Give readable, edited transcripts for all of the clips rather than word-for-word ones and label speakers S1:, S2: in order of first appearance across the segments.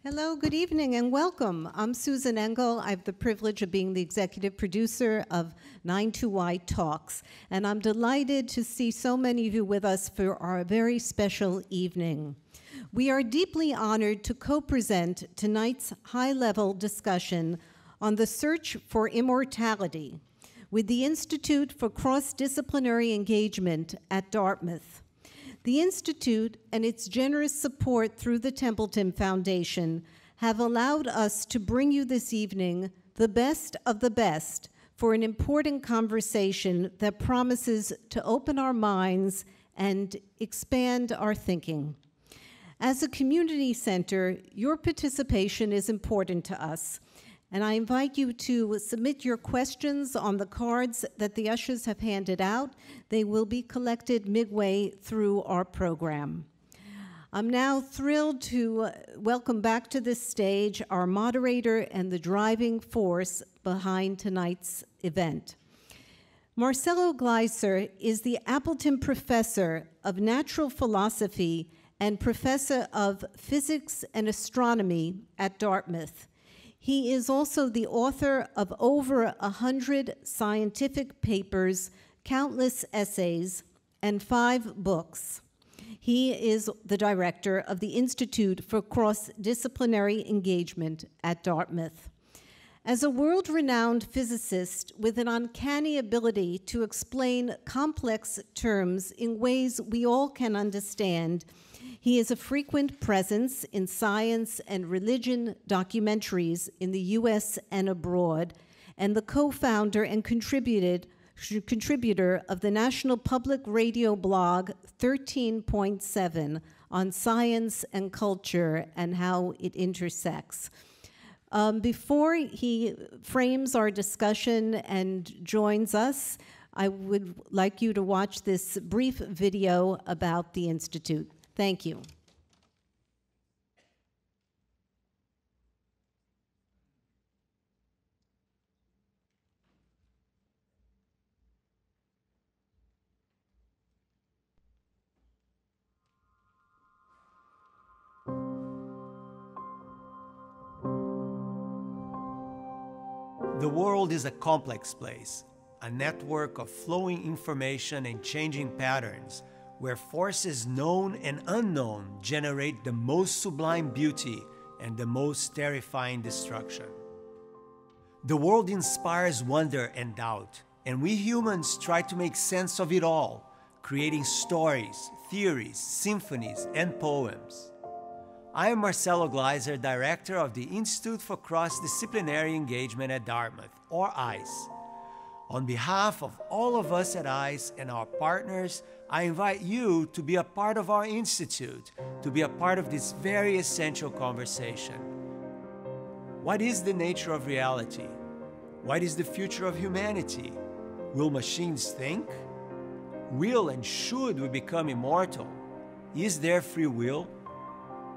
S1: Hello, good evening, and welcome. I'm Susan Engel. I have the privilege of being the executive producer of 92Y Talks, and I'm delighted to see so many of you with us for our very special evening. We are deeply honored to co-present tonight's high-level discussion on the search for immortality with the Institute for Cross-Disciplinary Engagement at Dartmouth. The Institute and its generous support through the Templeton Foundation have allowed us to bring you this evening the best of the best for an important conversation that promises to open our minds and expand our thinking. As a community center, your participation is important to us, and I invite you to submit your questions on the cards that the ushers have handed out. They will be collected midway through our program. I'm now thrilled to welcome back to this stage our moderator and the driving force behind tonight's event. Marcelo Gleiser is the Appleton Professor of Natural Philosophy and Professor of Physics and Astronomy at Dartmouth. He is also the author of over 100 scientific papers, countless essays, and 5 books. He is the director of the Institute for Cross-Disciplinary Engagement at Dartmouth. As a world-renowned physicist with an uncanny ability to explain complex terms in ways we all can understand, he is a frequent presence in science and religion documentaries in the US and abroad, and the co-founder and contributor of the national public radio blog 13.7 on science and culture and how it intersects. Before he frames our discussion and joins us, I would like you to watch this brief video about the Institute. Thank you.
S2: The world is a complex place, a network of flowing information and changing patterns, where forces known and unknown generate the most sublime beauty and the most terrifying destruction. The world inspires wonder and doubt, and we humans try to make sense of it all, creating stories, theories, symphonies, and poems. I am Marcelo Gleiser, director of the Institute for Cross-Disciplinary Engagement at Dartmouth, or ICE. On behalf of all of us at ICE and our partners, I invite you to be a part of our institute, to be a part of this very essential conversation. What is the nature of reality? What is the future of humanity? Will machines think? Will and should we become immortal? Is there free will?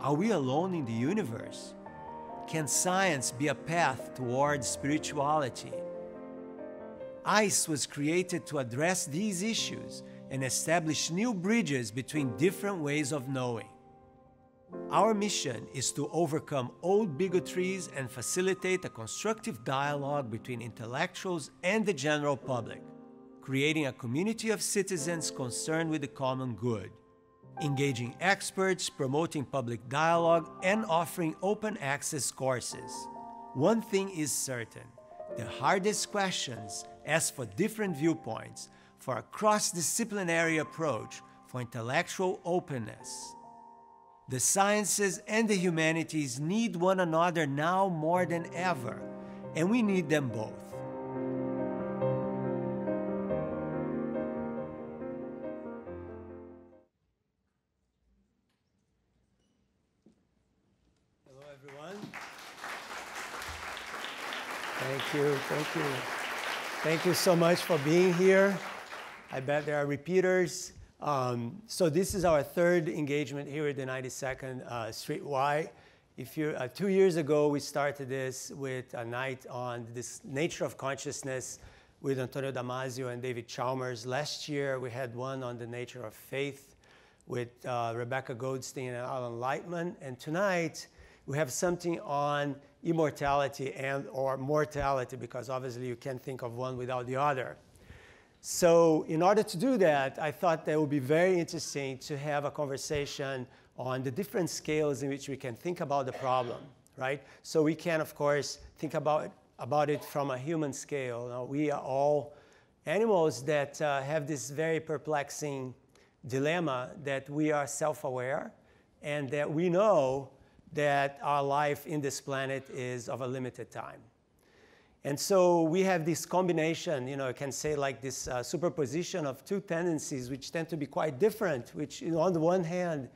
S2: Are we alone in the universe? Can science be a path towards spirituality? ICE was created to address these issues and establish new bridges between different ways of knowing. Our mission is to overcome old bigotries and facilitate a constructive dialogue between intellectuals and the general public, creating a community of citizens concerned with the common good, engaging experts, promoting public dialogue, and offering open access courses. One thing is certain: the hardest questions ask for different viewpoints, for a cross-disciplinary approach, for intellectual openness. The sciences and the humanities need one another now more than ever, and we need them both. Hello, everyone. Thank you, thank you. Thank you so much for being here. I bet there are repeaters. So this is our third engagement here at the 92nd Street Y. If you 2 years ago, we started this with a night on this nature of consciousness with Antonio Damasio and David Chalmers. Last year, we had one on the nature of faith with Rebecca Goldstein and Alan Lightman. And tonight, We have something on immortality and or mortality, because obviously you can't think of one without the other. So in order to do that, I thought that it would be very interesting to have a conversation on the different scales in which we can think about the problem, right? So we can, of course, think about it from a human scale. Now, we are all animals that have this very perplexing dilemma that we are self-aware and that we know that our life in this planet is of a limited time. And so we have this combination, you can say like this superposition of two tendencies which tend to be quite different, which on the one hand,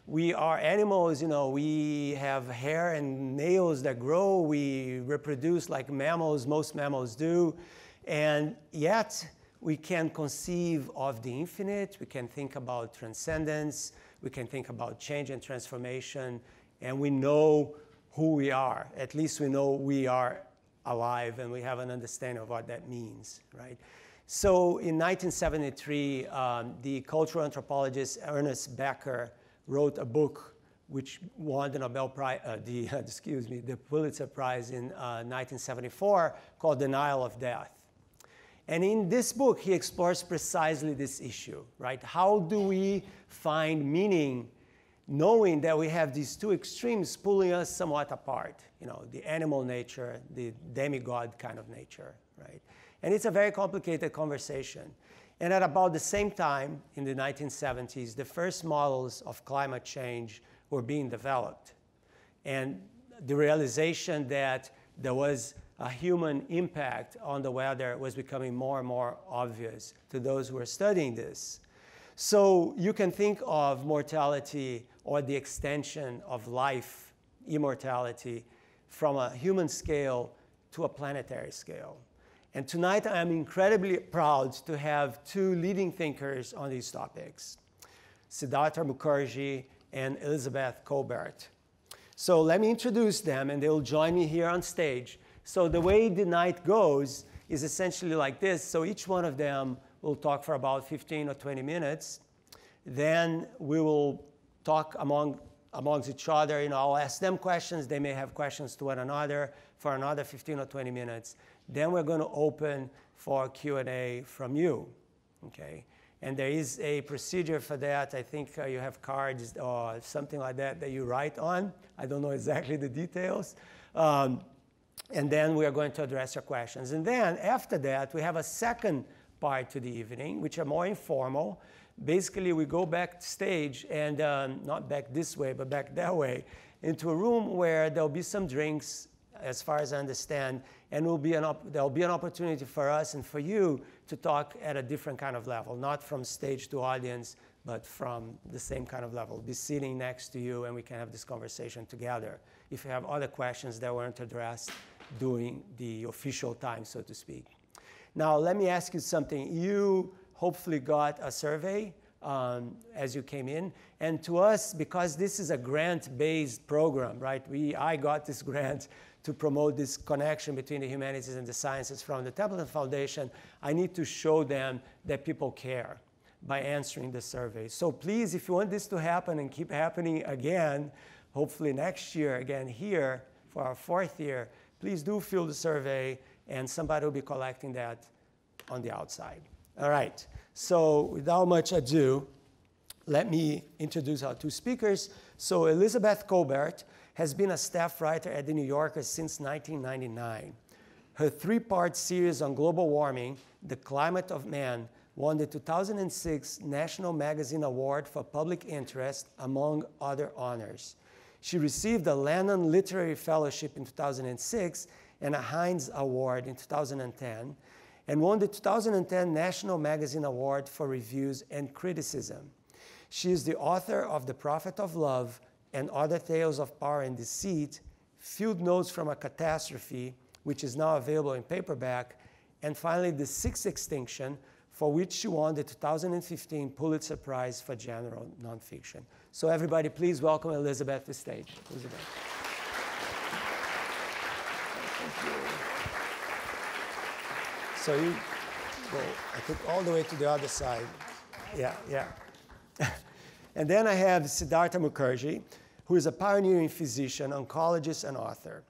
S2: we are animals, we have hair and nails that grow, we reproduce like mammals, most mammals do, and yet we can conceive of the infinite, we can think about transcendence, we can think about change and transformation, and we know who we are. At least we know we are alive and we have an understanding of what that means, right? So in 1973, the cultural anthropologist Ernest Becker wrote a book which won the Nobel Prize, the Pulitzer Prize in 1974, called The Nile of Death. And in this book, he explores precisely this issue, right? How do we find meaning knowing that we have these two extremes pulling us somewhat apart, the animal nature, the demigod kind of nature, right? And it's a very complicated conversation. And at about the same time, in the 1970s, the first models of climate change were being developed. And the realization that there was a human impact on the weather was becoming more and more obvious to those who were studying this. So you can think of mortality or the extension of life, immortality, from a human scale to a planetary scale. And tonight I am incredibly proud to have two leading thinkers on these topics, Siddhartha Mukherjee and Elizabeth Kolbert. So let me introduce them and they'll join me here on stage. So the way the night goes is essentially like this. So each one of them will talk for about 15 or 20 minutes. Then we will talk amongst each other. I'll ask them questions. They may have questions to one another for another 15 or 20 minutes. Then we're going to open for Q&A from you, okay? And there is a procedure for that. I think you have cards or something like that that you write on. I don't know exactly the details. And then we are going to address your questions. And then after that, we have a second part to the evening, which are more informal. Basically, we go backstage and not back this way, but back that way, into a room where there'll be some drinks, as far as I understand, and there'll be an opportunity for us and for you to talk at a different kind of level, not from stage to audience, but from the same kind of level. Be sitting next to you and we can have this conversation together. If you have other questions that weren't addressed during the official time, so to speak. Now, let me ask you something. You hopefully got a survey as you came in. And to us, because this is a grant-based program, right? I got this grant to promote this connection between the humanities and the sciences from the Templeton Foundation. I need to show them that people care by answering the survey. So please, if you want this to happen and keep happening again, hopefully next year again here for our 4th year, please do fill the survey and somebody will be collecting that on the outside. All right, so without much ado, let me introduce our two speakers. So Elizabeth Kolbert has been a staff writer at The New Yorker since 1999. Her 3-part series on global warming, The Climate of Man, won the 2006 National Magazine Award for Public Interest, among other honors. She received a Lennon Literary Fellowship in 2006 and a Heinz Award in 2010, and won the 2010 National Magazine Award for Reviews and Criticism. She is the author of The Prophet of Love and Other Tales of Power and Deceit, Field Notes from a Catastrophe, which is now available in paperback, and finally The Sixth Extinction, for which she won the 2015 Pulitzer Prize for General Nonfiction. So everybody, please welcome Elizabeth to the stage. Elizabeth. Thank you. So you go, I think, all the way to the other side. Yeah. And then I have Siddhartha Mukherjee, who is a pioneering physician, oncologist, and author.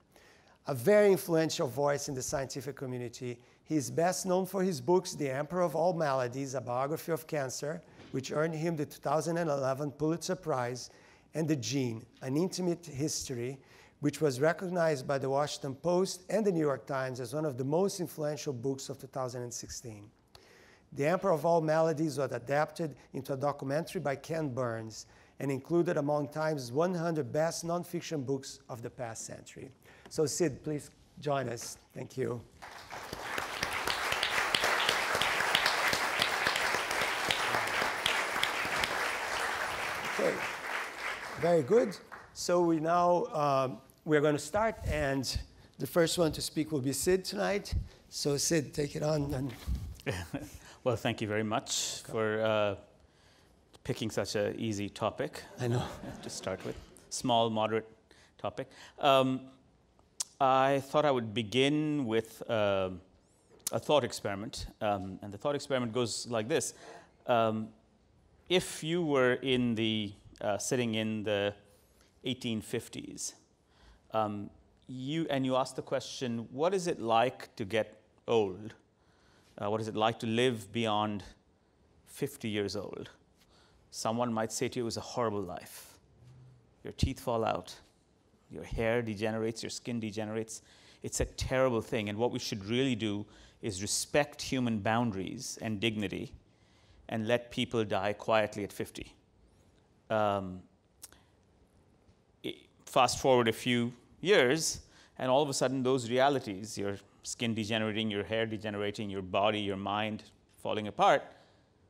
S2: A very influential voice in the scientific community, he is best known for his books, The Emperor of All Maladies, a biography of cancer, which earned him the 2011 Pulitzer Prize, and The Gene, an intimate history, which was recognized by the Washington Post and the New York Times as one of the most influential books of 2016. The Emperor of All Maladies was adapted into a documentary by Ken Burns and included among Time's 100 best nonfiction books of the past century. So Sid, please join us. Thank you. Okay, very good. So we're going to start, and the first one to speak will be Sid tonight. So Sid, take it on.
S3: Well, thank you very much for picking such an easy topic.
S2: I know.
S3: To start with. Small, moderate topic. I thought I would begin with a thought experiment. And the thought experiment goes like this. If you were in sitting in the 1850s, you asked the question, what is it like to get old? What is it like to live beyond 50 years old? Someone might say to you, it was a horrible life. Your teeth fall out. Your hair degenerates. Your skin degenerates. It's a terrible thing. And what we should really do is respect human boundaries and dignity and let people die quietly at 50. Fast forward a few years, and all of a sudden those realities, your skin degenerating, your hair degenerating, your body, your mind falling apart,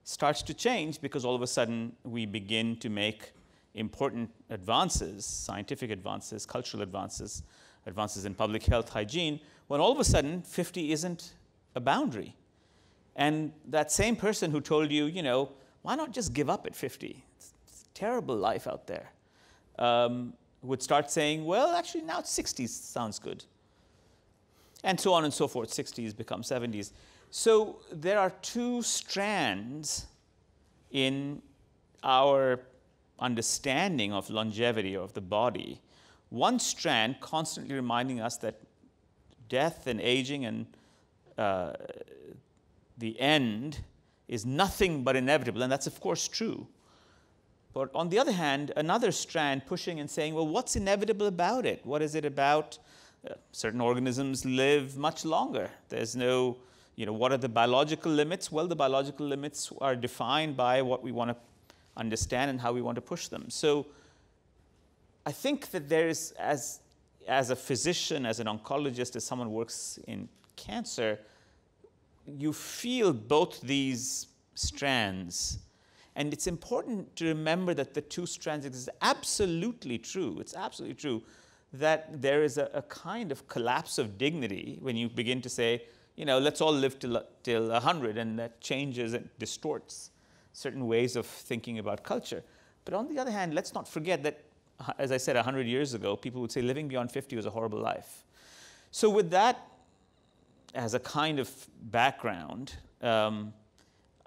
S3: starts to change because all of a sudden we begin to make important advances, scientific advances, cultural advances, advances in public health, hygiene, when all of a sudden 50 isn't a boundary. And that same person who told you, why not just give up at 50? It's a terrible life out there. Would start saying, well, actually now 60s sounds good. And so on and so forth, 60s become 70s. So there are two strands in our understanding of longevity of the body. One strand constantly reminding us that death and aging and the end is nothing but inevitable, and that's of course true. But on the other hand, another strand pushing and saying, well, what's inevitable about it? What is it about? Certain organisms live much longer. There's no, what are the biological limits? Well, the biological limits are defined by what we want to understand and how we want to push them. So I think that there's, as a physician, as an oncologist, as someone who works in cancer, you feel both these strands. And it's important to remember that the two strands exist. Absolutely true. It's absolutely true that there is a kind of collapse of dignity when you begin to say, let's all live till 100, and that changes and distorts certain ways of thinking about culture. But on the other hand, let's not forget that, as I said, 100 years ago, people would say living beyond 50 was a horrible life. So with that as a kind of background,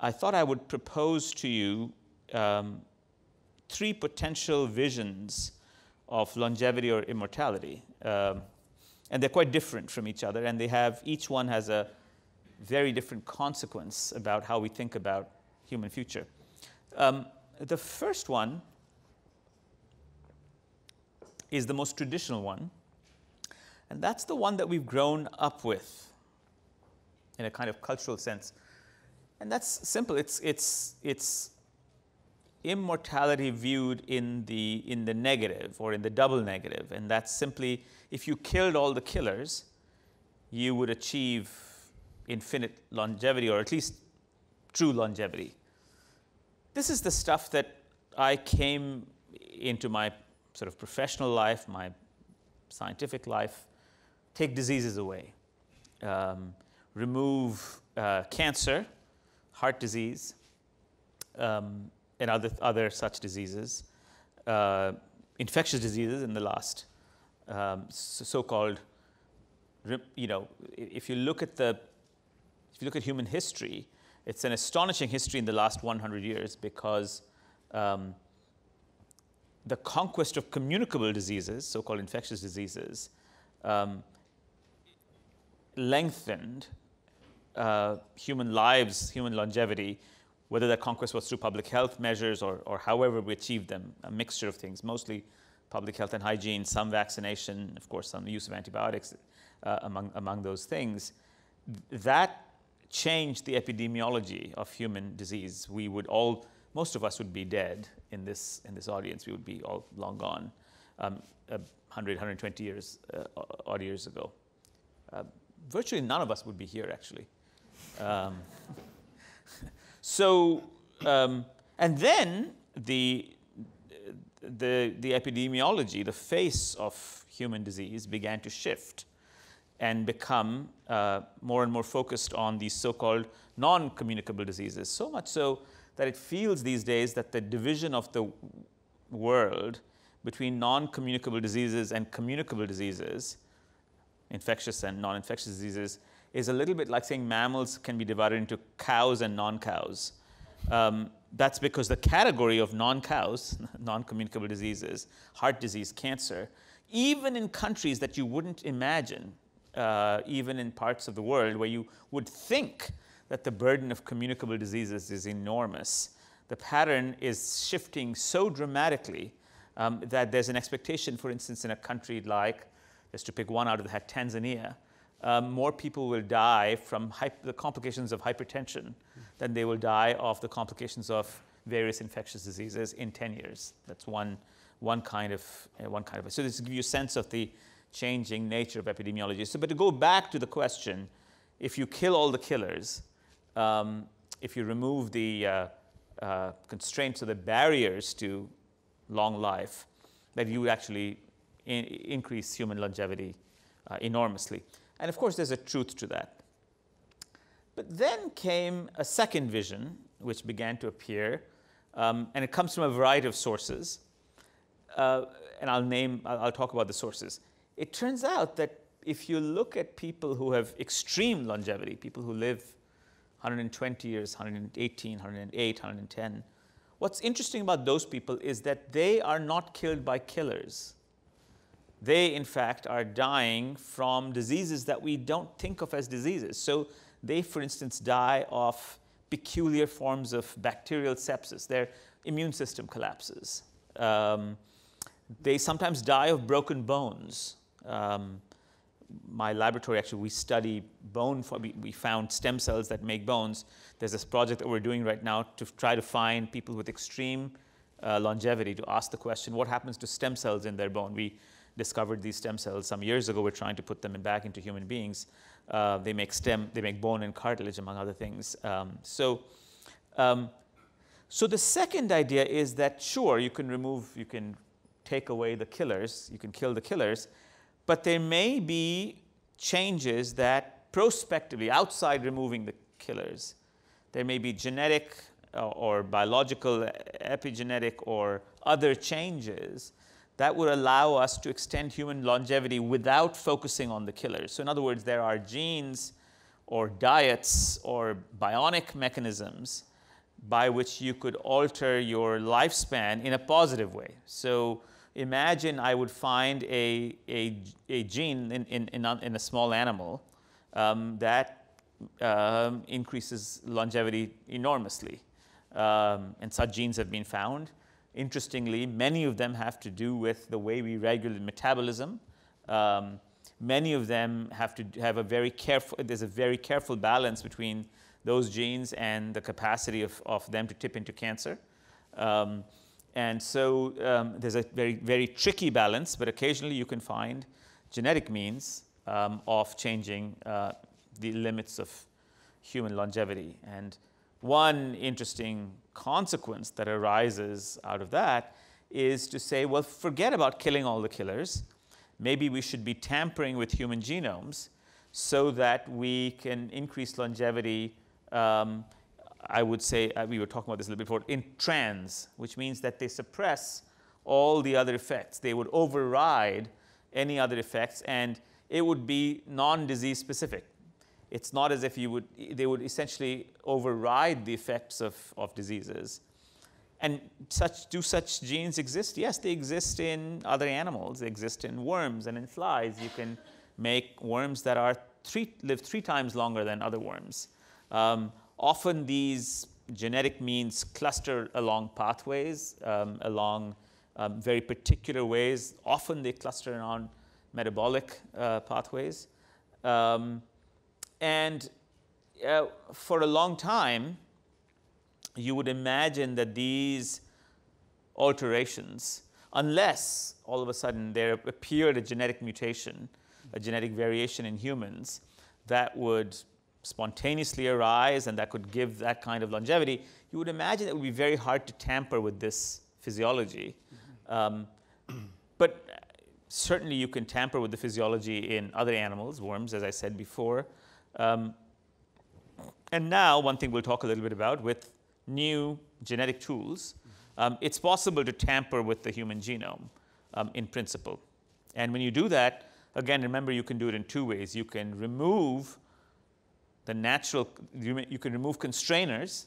S3: I thought I would propose to you three potential visions of longevity or immortality. And they're quite different from each other, and each one has a very different consequence about how we think about human future. The first one is the most traditional one, and that's the one that we've grown up with in a kind of cultural sense. And that's simple. It's immortality viewed in the negative or in the double negative, and that's simply if you killed all the killers, you would achieve infinite longevity, or at least true longevity. This is the stuff that I came into my sort of professional life, my scientific life, take diseases away, remove cancer, heart disease, and other such diseases, infectious diseases in the last so-called, if you look at human history, it's an astonishing history in the last 100 years because the conquest of communicable diseases, so-called infectious diseases, lengthened human lives, human longevity, whether that conquest was through public health measures or however we achieved them, a mixture of things, mostly public health and hygiene, some vaccination, of course, some use of antibiotics among those things. That changed the epidemiology of human disease. We would all, most of us would be dead in this audience. We would be all long gone 100, 120 years, odd years ago. Virtually none of us would be here, actually. And then the epidemiology, the face of human disease began to shift and become more and more focused on these so-called non-communicable diseases, so much so that it feels these days that the division of the world between non-communicable diseases and communicable diseases, infectious and non-infectious diseases, is a little bit like saying mammals can be divided into cows and non-cows. That's because the category of non-cows, non-communicable diseases, heart disease, cancer, even in countries that you wouldn't imagine, even in parts of the world where you would think that the burden of communicable diseases is enormous, the pattern is shifting so dramatically that there's an expectation, for instance, in a country like, just to pick one out of the hat, Tanzania, more people will die from the complications of hypertension than they will die of the complications of various infectious diseases in 10 years. That's one kind of. So this gives you a sense of the changing nature of epidemiology. So, but to go back to the question, if you kill all the killers, if you remove the constraints or the barriers to long life, that you actually increase human longevity enormously. And of course, there's a truth to that. But then came a second vision, which began to appear, and it comes from a variety of sources. And I'll talk about the sources. It turns out that if you look at people who have extreme longevity, people who live 120 years, 118, 108, 110, what's interesting about those people is that they are not killed by killers. They, in fact, are dying from diseases that we don't think of as diseases. So they, for instance, die of peculiar forms of bacterial sepsis. Their immune system collapses. They sometimes die of broken bones. My laboratory, actually, we study bone. We found stem cells that make bones. There's this project that we're doing right now to try to find people with extreme longevity, to ask the question, what happens to stem cells in their bone? We discovered these stem cells some years ago. We're trying to put them back into human beings. They make bone and cartilage, among other things. So the second idea is that, sure, you can take away the killers, you can kill the killers, but there may be changes that prospectively, outside removing the killers, there may be genetic or biological, epigenetic, or other changes that would allow us to extend human longevity without focusing on the killers. So in other words, there are genes or diets or bionic mechanisms by which you could alter your lifespan in a positive way. So imagine I would find a gene in a small animal that increases longevity enormously. And such genes have been found. Interestingly, many of them have to do with the way we regulate metabolism. Many of them have to have there's a very careful balance between those genes and the capacity of them to tip into cancer. And so there's a very, very tricky balance, but occasionally you can find genetic means of changing the limits of human longevity. And one interesting consequence that arises out of that is to say, well, forget about killing all the killers. Maybe we should be tampering with human genomes so that we can increase longevity. I would say, we were talking about this a little bit before, in trans, which means that they suppress all the other effects. They would override any other effects, and it would be non-disease specific. It's not as if they would essentially override the effects of diseases. And do such genes exist? Yes, they exist in other animals. They exist in worms and in flies. You can make worms that live 3 times longer than other worms. Often these genetic means cluster along pathways, along very particular ways. Often they cluster on metabolic pathways. And for a long time, you would imagine that these alterations, unless all of a sudden there appeared a genetic mutation, a genetic variation in humans that would spontaneously arise and that could give that kind of longevity, you would imagine it would be very hard to tamper with this physiology. But certainly you can tamper with the physiology in other animals, worms, as I said before. And now, one thing we'll talk a little bit about, with new genetic tools, it's possible to tamper with the human genome in principle. And when you do that, again, remember, you can do it in 2 ways. You can remove you can remove constrainers,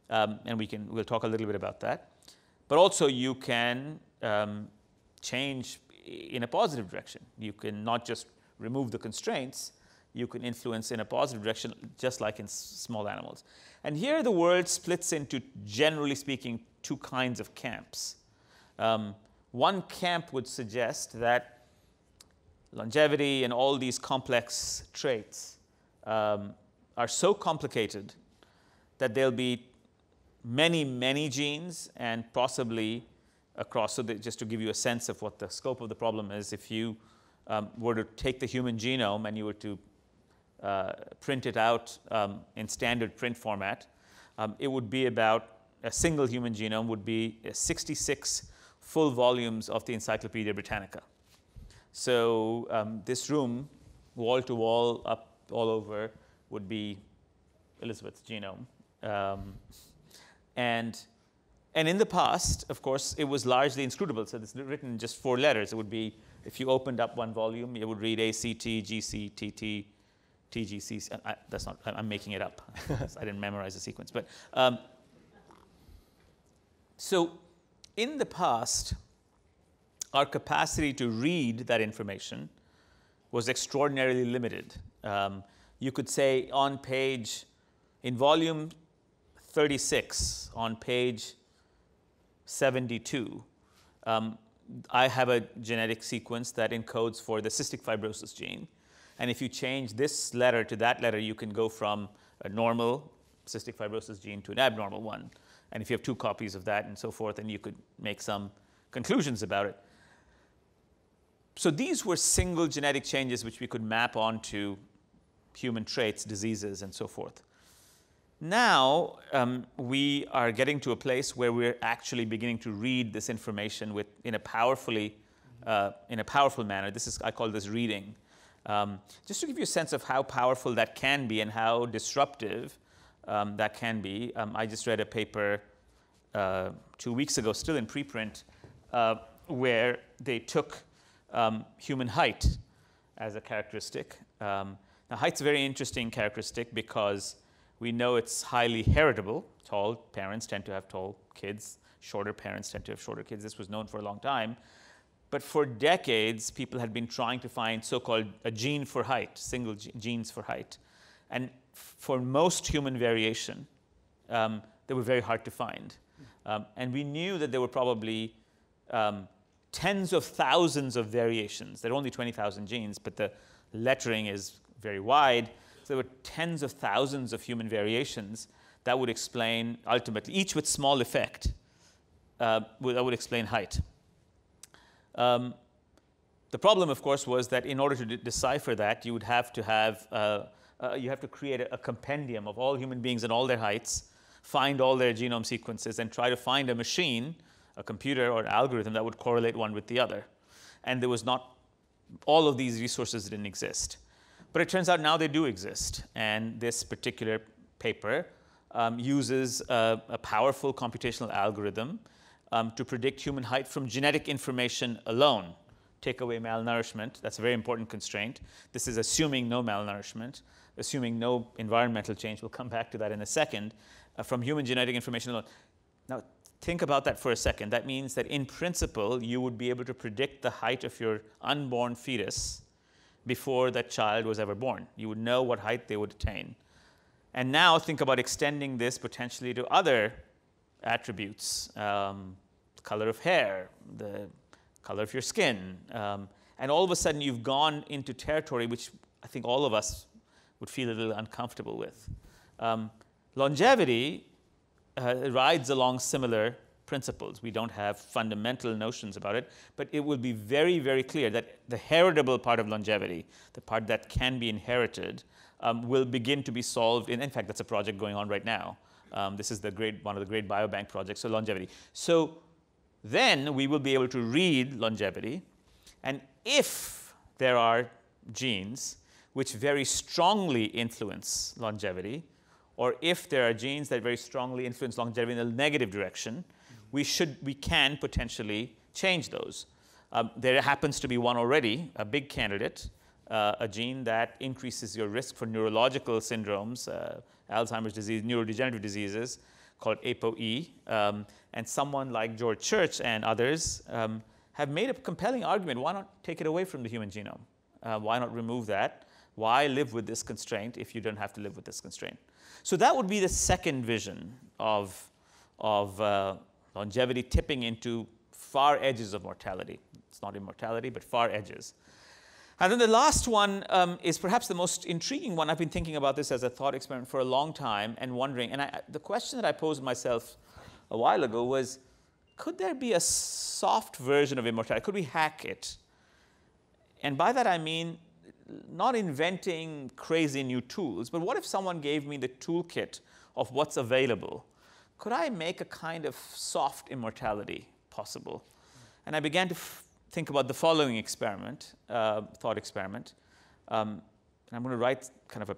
S3: and we'll talk a little bit about that. But also you can change in a positive direction. You can not just remove the constraints, you can influence in a positive direction, just like in small animals. And here the world splits into, generally speaking, 2 kinds of camps. One camp would suggest that longevity and all these complex traits are so complicated that there'll be many, many genes, and possibly across. So just to give you a sense of what the scope of the problem is, if you were to take the human genome and you were to print it out in standard print format, it would be about, a single human genome would be 66 full volumes of the Encyclopedia Britannica. So this room, wall to wall, up all over, would be Elizabeth's genome. And in the past, of course, it was largely inscrutable. So it's written in just 4 letters. It would be, if you opened up one volume, it would read ACT, GC, TT, TGC. That's not, I'm making it up. I didn't memorize the sequence. But so in the past, our capacity to read that information was extraordinarily limited. You could say in volume 36, on page 72, I have a genetic sequence that encodes for the cystic fibrosis gene. And if you change this letter to that letter, you can go from a normal cystic fibrosis gene to an abnormal one. And if you have 2 copies of that and so forth, then you could make some conclusions about it. So these were single genetic changes which we could map onto human traits, diseases, and so forth. Now we are getting to a place where we're actually beginning to read this information in a powerful manner. I call this reading. Just to give you a sense of how powerful that can be and how disruptive that can be, I just read a paper 2 weeks ago, still in preprint, where they took human height as a characteristic. Now, height's a very interesting characteristic because we know it's highly heritable. Tall parents tend to have tall kids. Shorter parents tend to have shorter kids. This was known for a long time. But for decades, people had been trying to find so-called a gene for height, single genes for height. And for most human variation, they were very hard to find. And we knew that there were probably tens of thousands of variations. There are only 20,000 genes, but the lettering is very wide. So there were tens of thousands of human variations that would explain, ultimately, each with small effect, that would explain height. The problem, of course, was that in order to decipher that, you would have to create a compendium of all human beings and all their heights, find all their genome sequences, and try to find a machine, a computer or an algorithm that would correlate one with the other. And there was not, all of these resources didn't exist. But it turns out now they do exist. And this particular paper uses a powerful computational algorithm to predict human height from genetic information alone. Take away malnourishment. That's a very important constraint. This is assuming no malnourishment, assuming no environmental change. We'll come back to that in a second. From human genetic information alone. Now, think about that for a second. That means that in principle, you would be able to predict the height of your unborn fetus before that child was ever born. You would know what height they would attain. And now think about extending this potentially to other attributes, color of hair, the color of your skin. And all of a sudden, you've gone into territory which I think all of us would feel a little uncomfortable with. Longevity rides along similar principles. We don't have fundamental notions about it, but it will be very, very clear that the heritable part of longevity, the part that can be inherited, will begin to be solved. In fact, that's a project going on right now. This is one of the great biobank projects, so longevity. So then we will be able to read longevity, and if there are genes which very strongly influence longevity, or if there are genes that very strongly influence longevity in a negative direction, we can potentially change those. There happens to be one already, a big candidate, a gene that increases your risk for neurological syndromes, Alzheimer's disease, neurodegenerative diseases, called ApoE. And someone like George Church and others have made a compelling argument. Why not take it away from the human genome? Why not remove that? Why live with this constraint if you don't have to live with this constraint? So that would be the second vision of longevity tipping into far edges of mortality. It's not immortality, but far edges. And then the last one is perhaps the most intriguing one. I've been thinking about this as a thought experiment for a long time and wondering, and the question that I posed myself a while ago was, could there be a soft version of immortality? Could we hack it? And by that I mean not inventing crazy new tools, but what if someone gave me the toolkit of what's available? Could I make a kind of soft immortality possible? And I began to think about the following experiment, thought experiment. And I'm going to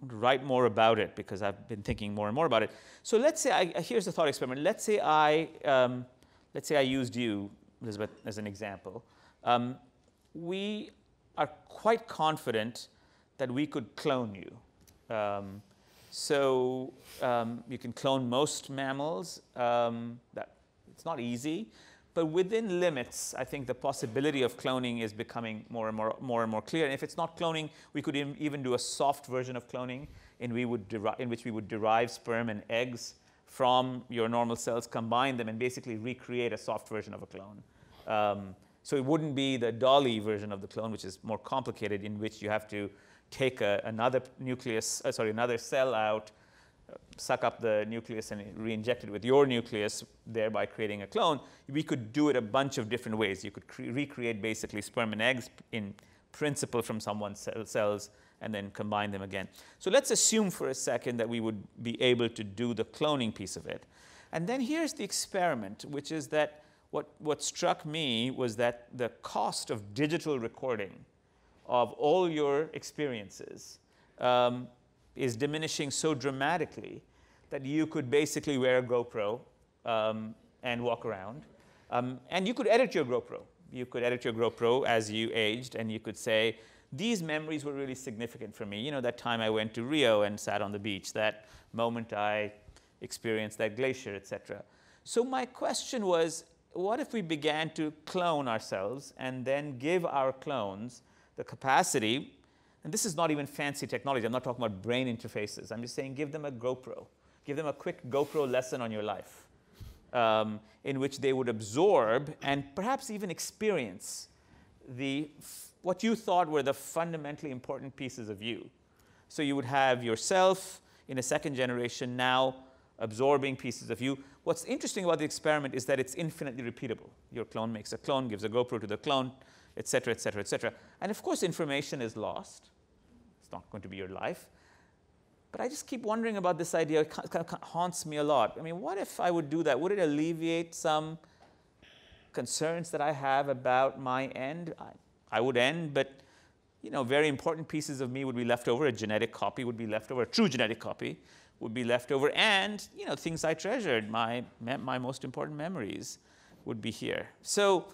S3: write more about it because I've been thinking more and more about it. So let's say here's the thought experiment. Let's say I used you, Elizabeth, as an example. We are quite confident that we could clone you. You can clone most mammals. It's not easy, but within limits, I think the possibility of cloning is becoming more and more clear. And if it's not cloning, we could even do a soft version of cloning in which we would derive sperm and eggs from your normal cells, combine them, and basically recreate a soft version of a clone. So it wouldn't be the Dolly version of the clone, which is more complicated, in which you have to take another cell out, suck up the nucleus and re-inject it with your nucleus, thereby creating a clone. We could do it a bunch of different ways. You could recreate basically sperm and eggs in principle from someone's cells and then combine them again. So let's assume for a second that we would be able to do the cloning piece of it. And then here's the experiment, which is that what struck me was that the cost of digital recording of all your experiences is diminishing so dramatically that you could basically wear a GoPro and walk around. And you could edit your GoPro. You could edit your GoPro as you aged, and you could say, these memories were really significant for me. You know, that time I went to Rio and sat on the beach, that moment I experienced that glacier, etc. So my question was, what if we began to clone ourselves and then give our clones the capacity, and this is not even fancy technology, I'm not talking about brain interfaces, I'm just saying give them a GoPro. Give them a quick GoPro lesson on your life, in which they would absorb and perhaps even experience what you thought were the fundamentally important pieces of you. So you would have yourself in a second generation now absorbing pieces of you. What's interesting about the experiment is that it's infinitely repeatable. Your clone makes a clone, gives a GoPro to the clone, et cetera, et cetera, et cetera. And of course, information is lost. It's not going to be your life. But I just keep wondering about this idea. It kind of haunts me a lot. I mean, what if I would do that? Would it alleviate some concerns that I have about my end? I would end, but very important pieces of me would be left over. A genetic copy would be left over. A true genetic copy would be left over. And things I treasured, my most important memories would be here. So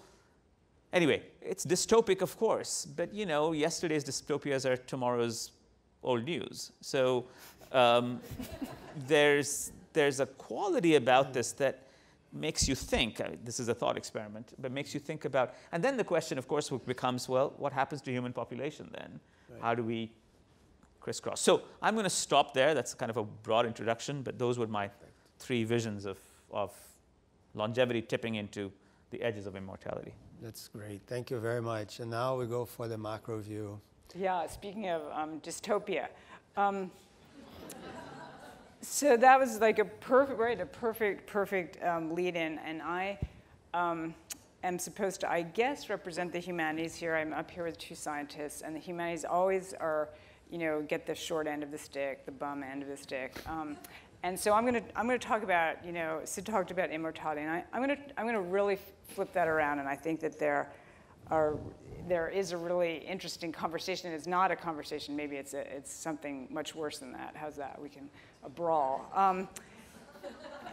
S3: anyway, it's dystopic, of course. But yesterday's dystopias are tomorrow's old news. So there's a quality about this that makes you think, this is a thought experiment, but makes you think about, and then the question, of course, becomes, well, what happens to human population then? Right. How do we crisscross? So I'm going to stop there. That's kind of a broad introduction, but those were my 3 visions of longevity tipping into the edges of immortality.
S2: That's great. Thank you very much. And now we go for the macro view.
S4: Yeah, speaking of dystopia. So that was like a perfect lead-in, and I am supposed to, I guess, represent the humanities here. I'm up here with 2 scientists, and the humanities always are, get the short end of the stick, the bum end of the stick. And so I'm gonna talk about, Sid talked about immortality, and I'm gonna really flip that around, and I think that there is a really interesting conversation. It's not a conversation. Maybe it's something much worse than that. How's that? We can a brawl.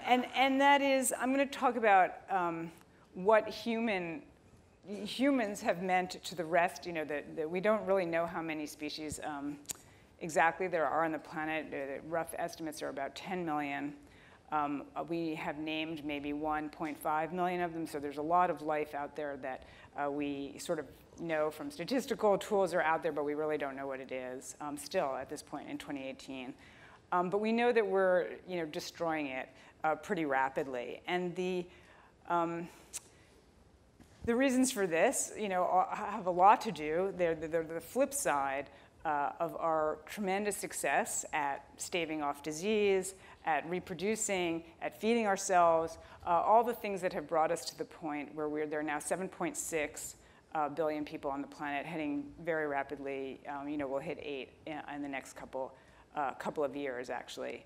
S4: And that is, I'm going to talk about what humans have meant to the rest. That we don't really know how many species exactly there are on the planet. The rough estimates are about 10 million. We have named maybe 1.5 million of them, so there's a lot of life out there that we sort of know from statistical tools are out there, but we really don't know what it is still at this point in 2018. But we know that we're destroying it pretty rapidly. And the reasons for this have a lot to do. They're the flip side of our tremendous success at staving off disease, at reproducing, at feeding ourselves, all the things that have brought us to the point where there are now 7.6 billion people on the planet, heading very rapidly. We'll hit 8 in the next couple of years, actually.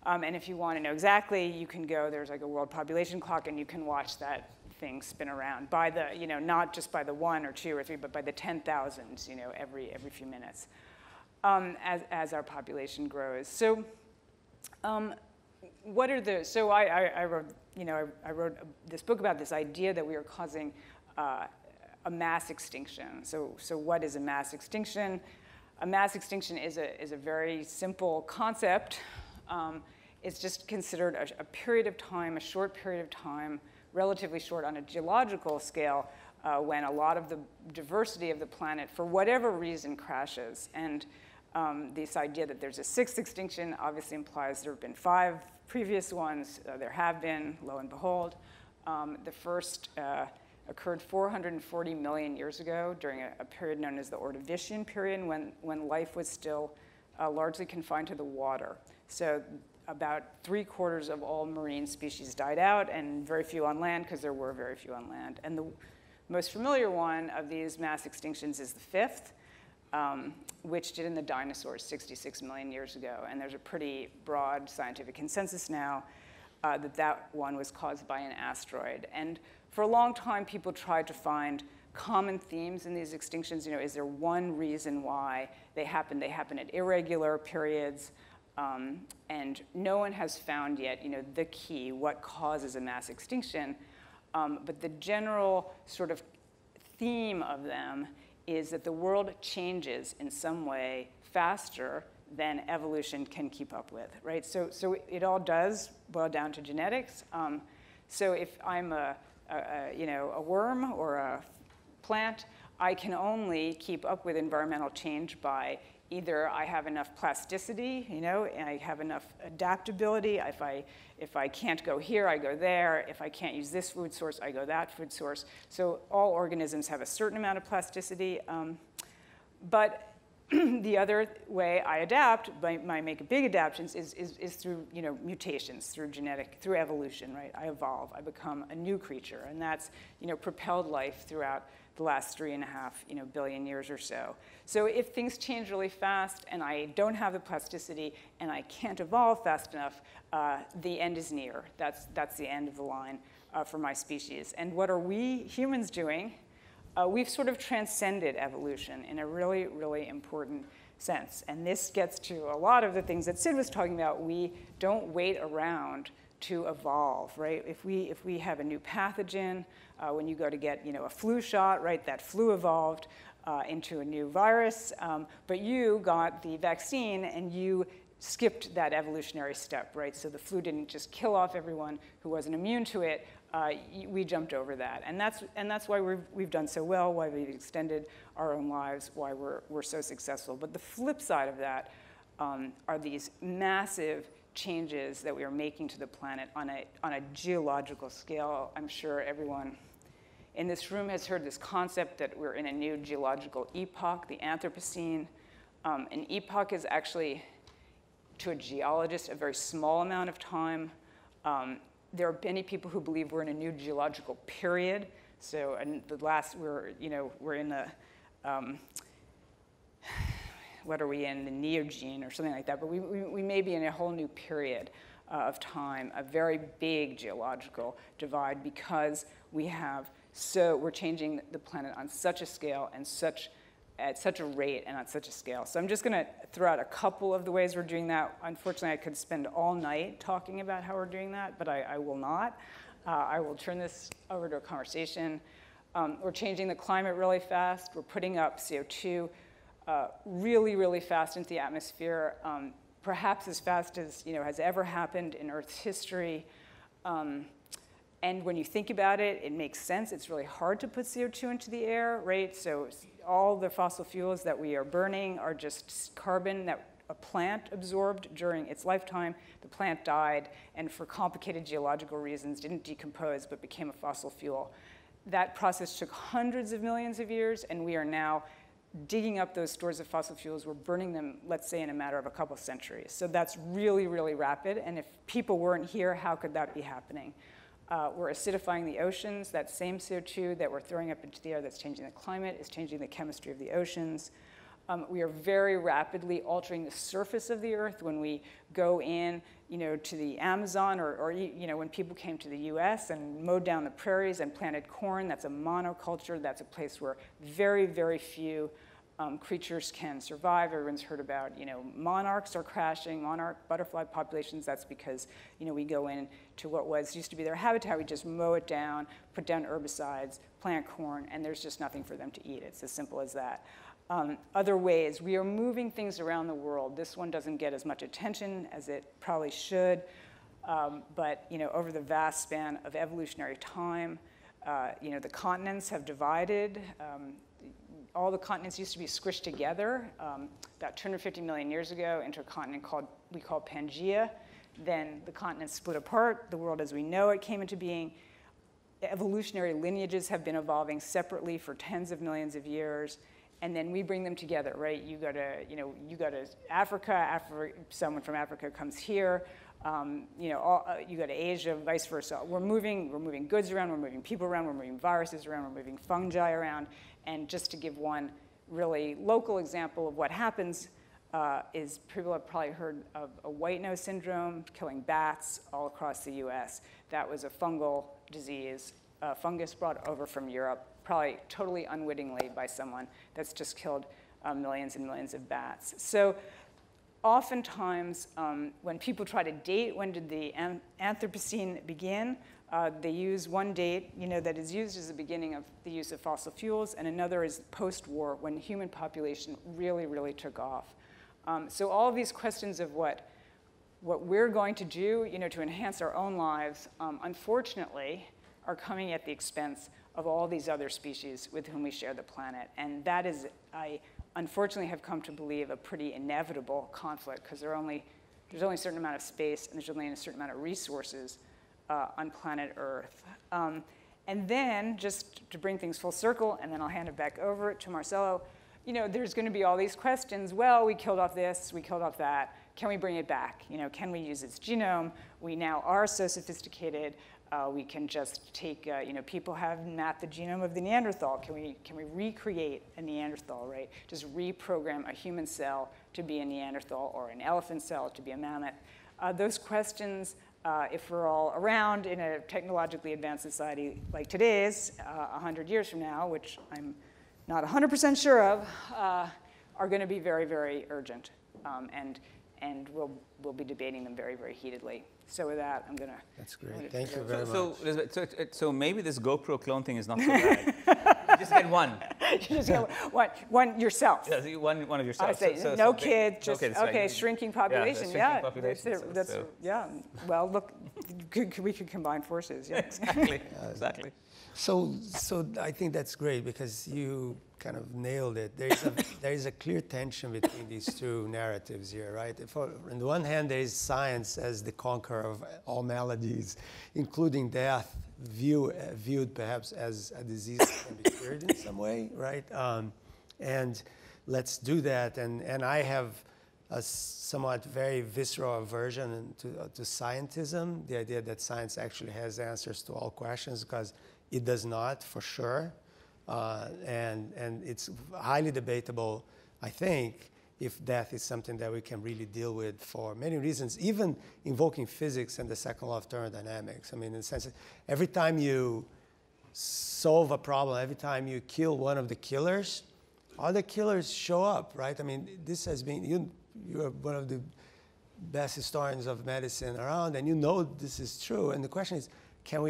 S4: And if you want to know exactly, you can go, there's like a world population clock, and you can watch that thing spin around by the, not just by the 1 or 2 or 3, but by the 10,000s, every few minutes, as our population grows. So, what are the? So I wrote, I wrote this book about this idea that we are causing a mass extinction. So what is a mass extinction? A mass extinction is a very simple concept. It's just considered a period of time, a short period of time, relatively short on a geological scale, when a lot of the diversity of the planet, for whatever reason, crashes. And this idea that there's a 6th extinction obviously implies there have been 5 previous ones. There have been, lo and behold. The first occurred 440 million years ago during a period known as the Ordovician period, when life was still largely confined to the water. So about 3/4 of all marine species died out, and very few on land, because there were very few on land. And the most familiar one of these mass extinctions is the 5th, which did in the dinosaurs 66 million years ago. And there's a pretty broad scientific consensus now that one was caused by an asteroid. And for a long time, people tried to find common themes in these extinctions. Is there one reason why they happen? They happen at irregular periods. And no one has found yet, the key, what causes a mass extinction. But the general sort of theme of them is that the world changes in some way faster than evolution can keep up with, right? So it all does boil down to genetics. So if I'm a worm or a plant, I can only keep up with environmental change by either I have enough plasticity, and I have enough adaptability. If I can't go here, I go there. If I can't use this food source, I go that food source. So all organisms have a certain amount of plasticity. But the other way I adapt, I make big adaptations, is through mutations, through evolution, right? I evolve. I become a new creature, and that's propelled life throughout the last 3.5 billion years or so. So if things change really fast and I don't have the plasticity and I can't evolve fast enough, the end is near. That's the end of the line for my species. And what are we humans doing? We've sort of transcended evolution in a really, really important sense. And this gets to a lot of the things that Sid was talking about. We don't wait around to evolve, right? If we have a new pathogen, when you go to get a flu shot, right, that flu evolved into a new virus, but you got the vaccine and you skipped that evolutionary step, right? So the flu didn't just kill off everyone who wasn't immune to it. We jumped over that. And that's why we've done so well, why we've extended our own lives, why we're so successful. But the flip side of that are these massive changes that we are making to the planet on a geological scale. I'm sure everyone in this room has heard this concept that we're in a new geological epoch, the Anthropocene. An epoch is actually, to a geologist, a very small amount of time. There are many people who believe we're in a new geological period. So, and the last, we're in the, what are we in, the Neogene or something like that, but we may be in a whole new period of time, a very big geological divide, because we're changing the planet on such a scale and at such a rate and on such a scale. So I'm just going to throw out a couple of the ways we're doing that. Unfortunately, I could spend all night talking about how we're doing that, but I will not. I will turn this over to a conversation. We're changing the climate really fast. We're putting up CO2 really, really fast into the atmosphere, perhaps as fast as has ever happened in Earth's history. And when you think about it, it makes sense. It's really hard to put CO2 into the air, right? So all the fossil fuels that we are burning are just carbon that a plant absorbed during its lifetime. The plant died, and for complicated geological reasons, didn't decompose, but became a fossil fuel. That process took hundreds of millions of years, and we are now digging up those stores of fossil fuels. We're burning them, let's say, in a matter of a couple centuries. So that's really, really rapid. And if people weren't here, how could that be happening? We're acidifying the oceans. That same CO2 that we're throwing up into the air that's changing the climate is changing the chemistry of the oceans. We are very rapidly altering the surface of the Earth when we go in, to the Amazon, or when people came to the U.S. and mowed down the prairies and planted corn. That's a monoculture. That's a place where very, very few creatures can survive. Everyone's heard about, monarchs are crashing, monarch butterfly populations. That's because, we go in to what used to be their habitat. We just mow it down, put down herbicides, plant corn, and there's just nothing for them to eat. It's as simple as that. Other ways, we are moving things around the world. This one doesn't get as much attention as it probably should, but over the vast span of evolutionary time, the continents have divided. All the continents used to be squished together about 250 million years ago into a continent we call Pangaea. Then the continents split apart. The world as we know it came into being. Evolutionary lineages have been evolving separately for tens of millions of years. And then we bring them together, right? You go to Africa, someone from Africa comes here. You go to Asia, vice versa. We're moving goods around, we're moving people around, we're moving viruses around, we're moving fungi around. And just to give one really local example of what happens is people have probably heard of a white nose syndrome killing bats all across the US. That was a fungal disease, fungus brought over from Europe, probably totally unwittingly by someone that's just killed millions and millions of bats. So oftentimes, when people try to date when did the Anthropocene begin, they use one date that is used as the beginning of the use of fossil fuels, and another is post-war, when the human population really, really took off. So all of these questions of what we're going to do to enhance our own lives, unfortunately, are coming at the expense of all these other species with whom we share the planet. And that is, I unfortunately have come to believe, a pretty inevitable conflict, because there's only a certain amount of space and there's only a certain amount of resources on planet Earth. And then, just to bring things full circle, and then I'll hand it back over to Marcelo, there's going to be all these questions. Well, we killed off this, we killed off that. Can we bring it back? Can we use its genome? We now are so sophisticated. We can just take, people have mapped the genome of the Neanderthal. Can we recreate a Neanderthal, right? Just reprogram a human cell to be a Neanderthal, or an elephant cell to be a mammoth. Those questions, if we're all around in a technologically advanced society like today's, 100 years from now, which I'm not 100% sure of, are going to be very, very urgent. And we'll be debating them very, very heatedly. So with that, I'm going to...
S2: That's great. Thank you very much.
S3: So maybe this GoPro clone thing is not so bad. just get one.
S4: You just get one yourself.
S3: Yeah, one of yourself.
S4: I say no kids, just okay, shrinking population.
S3: Yeah, shrinking population.
S4: Yeah. Well, look, we could combine forces. Yeah,
S3: exactly. Exactly.
S2: So I think that's great because you kind of nailed it. There is a clear tension between these two narratives here, right? On the one hand, there is science as the conqueror of all maladies, including death, viewed perhaps as a disease that can be cured in some way, right? And let's do that. And I have a somewhat very visceral aversion to scientism, the idea that science actually has answers to all questions, because it does not, for sure. And it's highly debatable, I think, if death is something that we can really deal with for many reasons, even invoking physics and the second law of thermodynamics. I mean, in the sense that every time you solve a problem, every time you kill one of the killers, other killers show up, right? I mean, this has been, you're one of the best historians of medicine around, and you know this is true. And the question is, can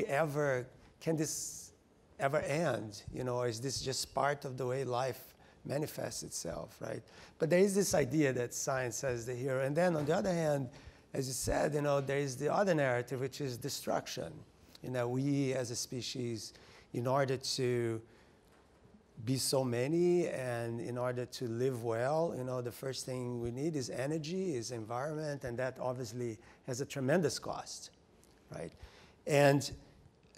S2: this ever end? Or is this just part of the way life manifests itself, right? But there is this idea that science says the hero. And then on the other hand, as you said, there is the other narrative, which is destruction. We as a species, in order to be so many and in order to live well, the first thing we need is energy, is environment, and that obviously has a tremendous cost, right? And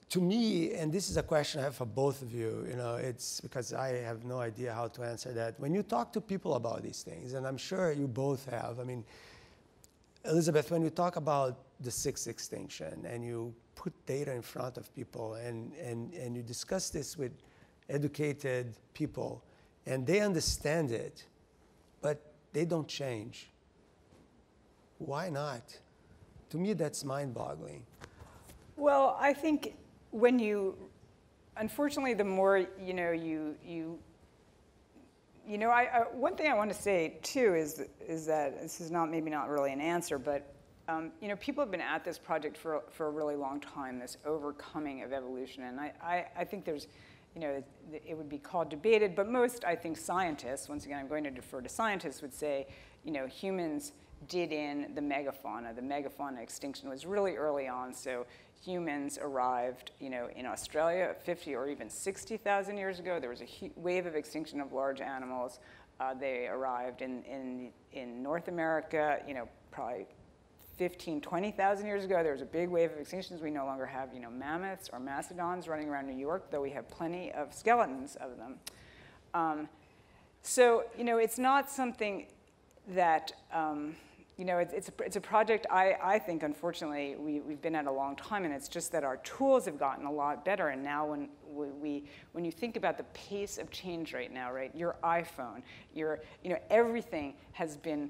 S2: to me, and this is a question I have for both of you, it's because I have no idea how to answer that. When you talk to people about these things, and I'm sure you both have, I mean, Elizabeth, when you talk about the Sixth Extinction and you put data in front of people and you discuss this with educated people and they understand it, but they don't change, why not? To me, that's mind-boggling.
S4: Well, I think unfortunately, the more, one thing I want to say too is that this is maybe not really an answer, but people have been at this project for a really long time, this overcoming of evolution, and I think there's, it would be called debated, but most, I think, scientists, once again, I'm going to defer to scientists, would say, humans did in the megafauna. The megafauna extinction was really early on, so humans arrived, in Australia 50 or even 60,000 years ago. There was a wave of extinction of large animals. They arrived in North America, probably 15, 20,000 years ago. There was a big wave of extinctions. We no longer have, mammoths or mastodons running around New York, though we have plenty of skeletons of them. So, it's not something that, it's a project I think, unfortunately, we've been at a long time, and it's just that our tools have gotten a lot better. And now when you think about the pace of change right now, right, your iPhone, everything has been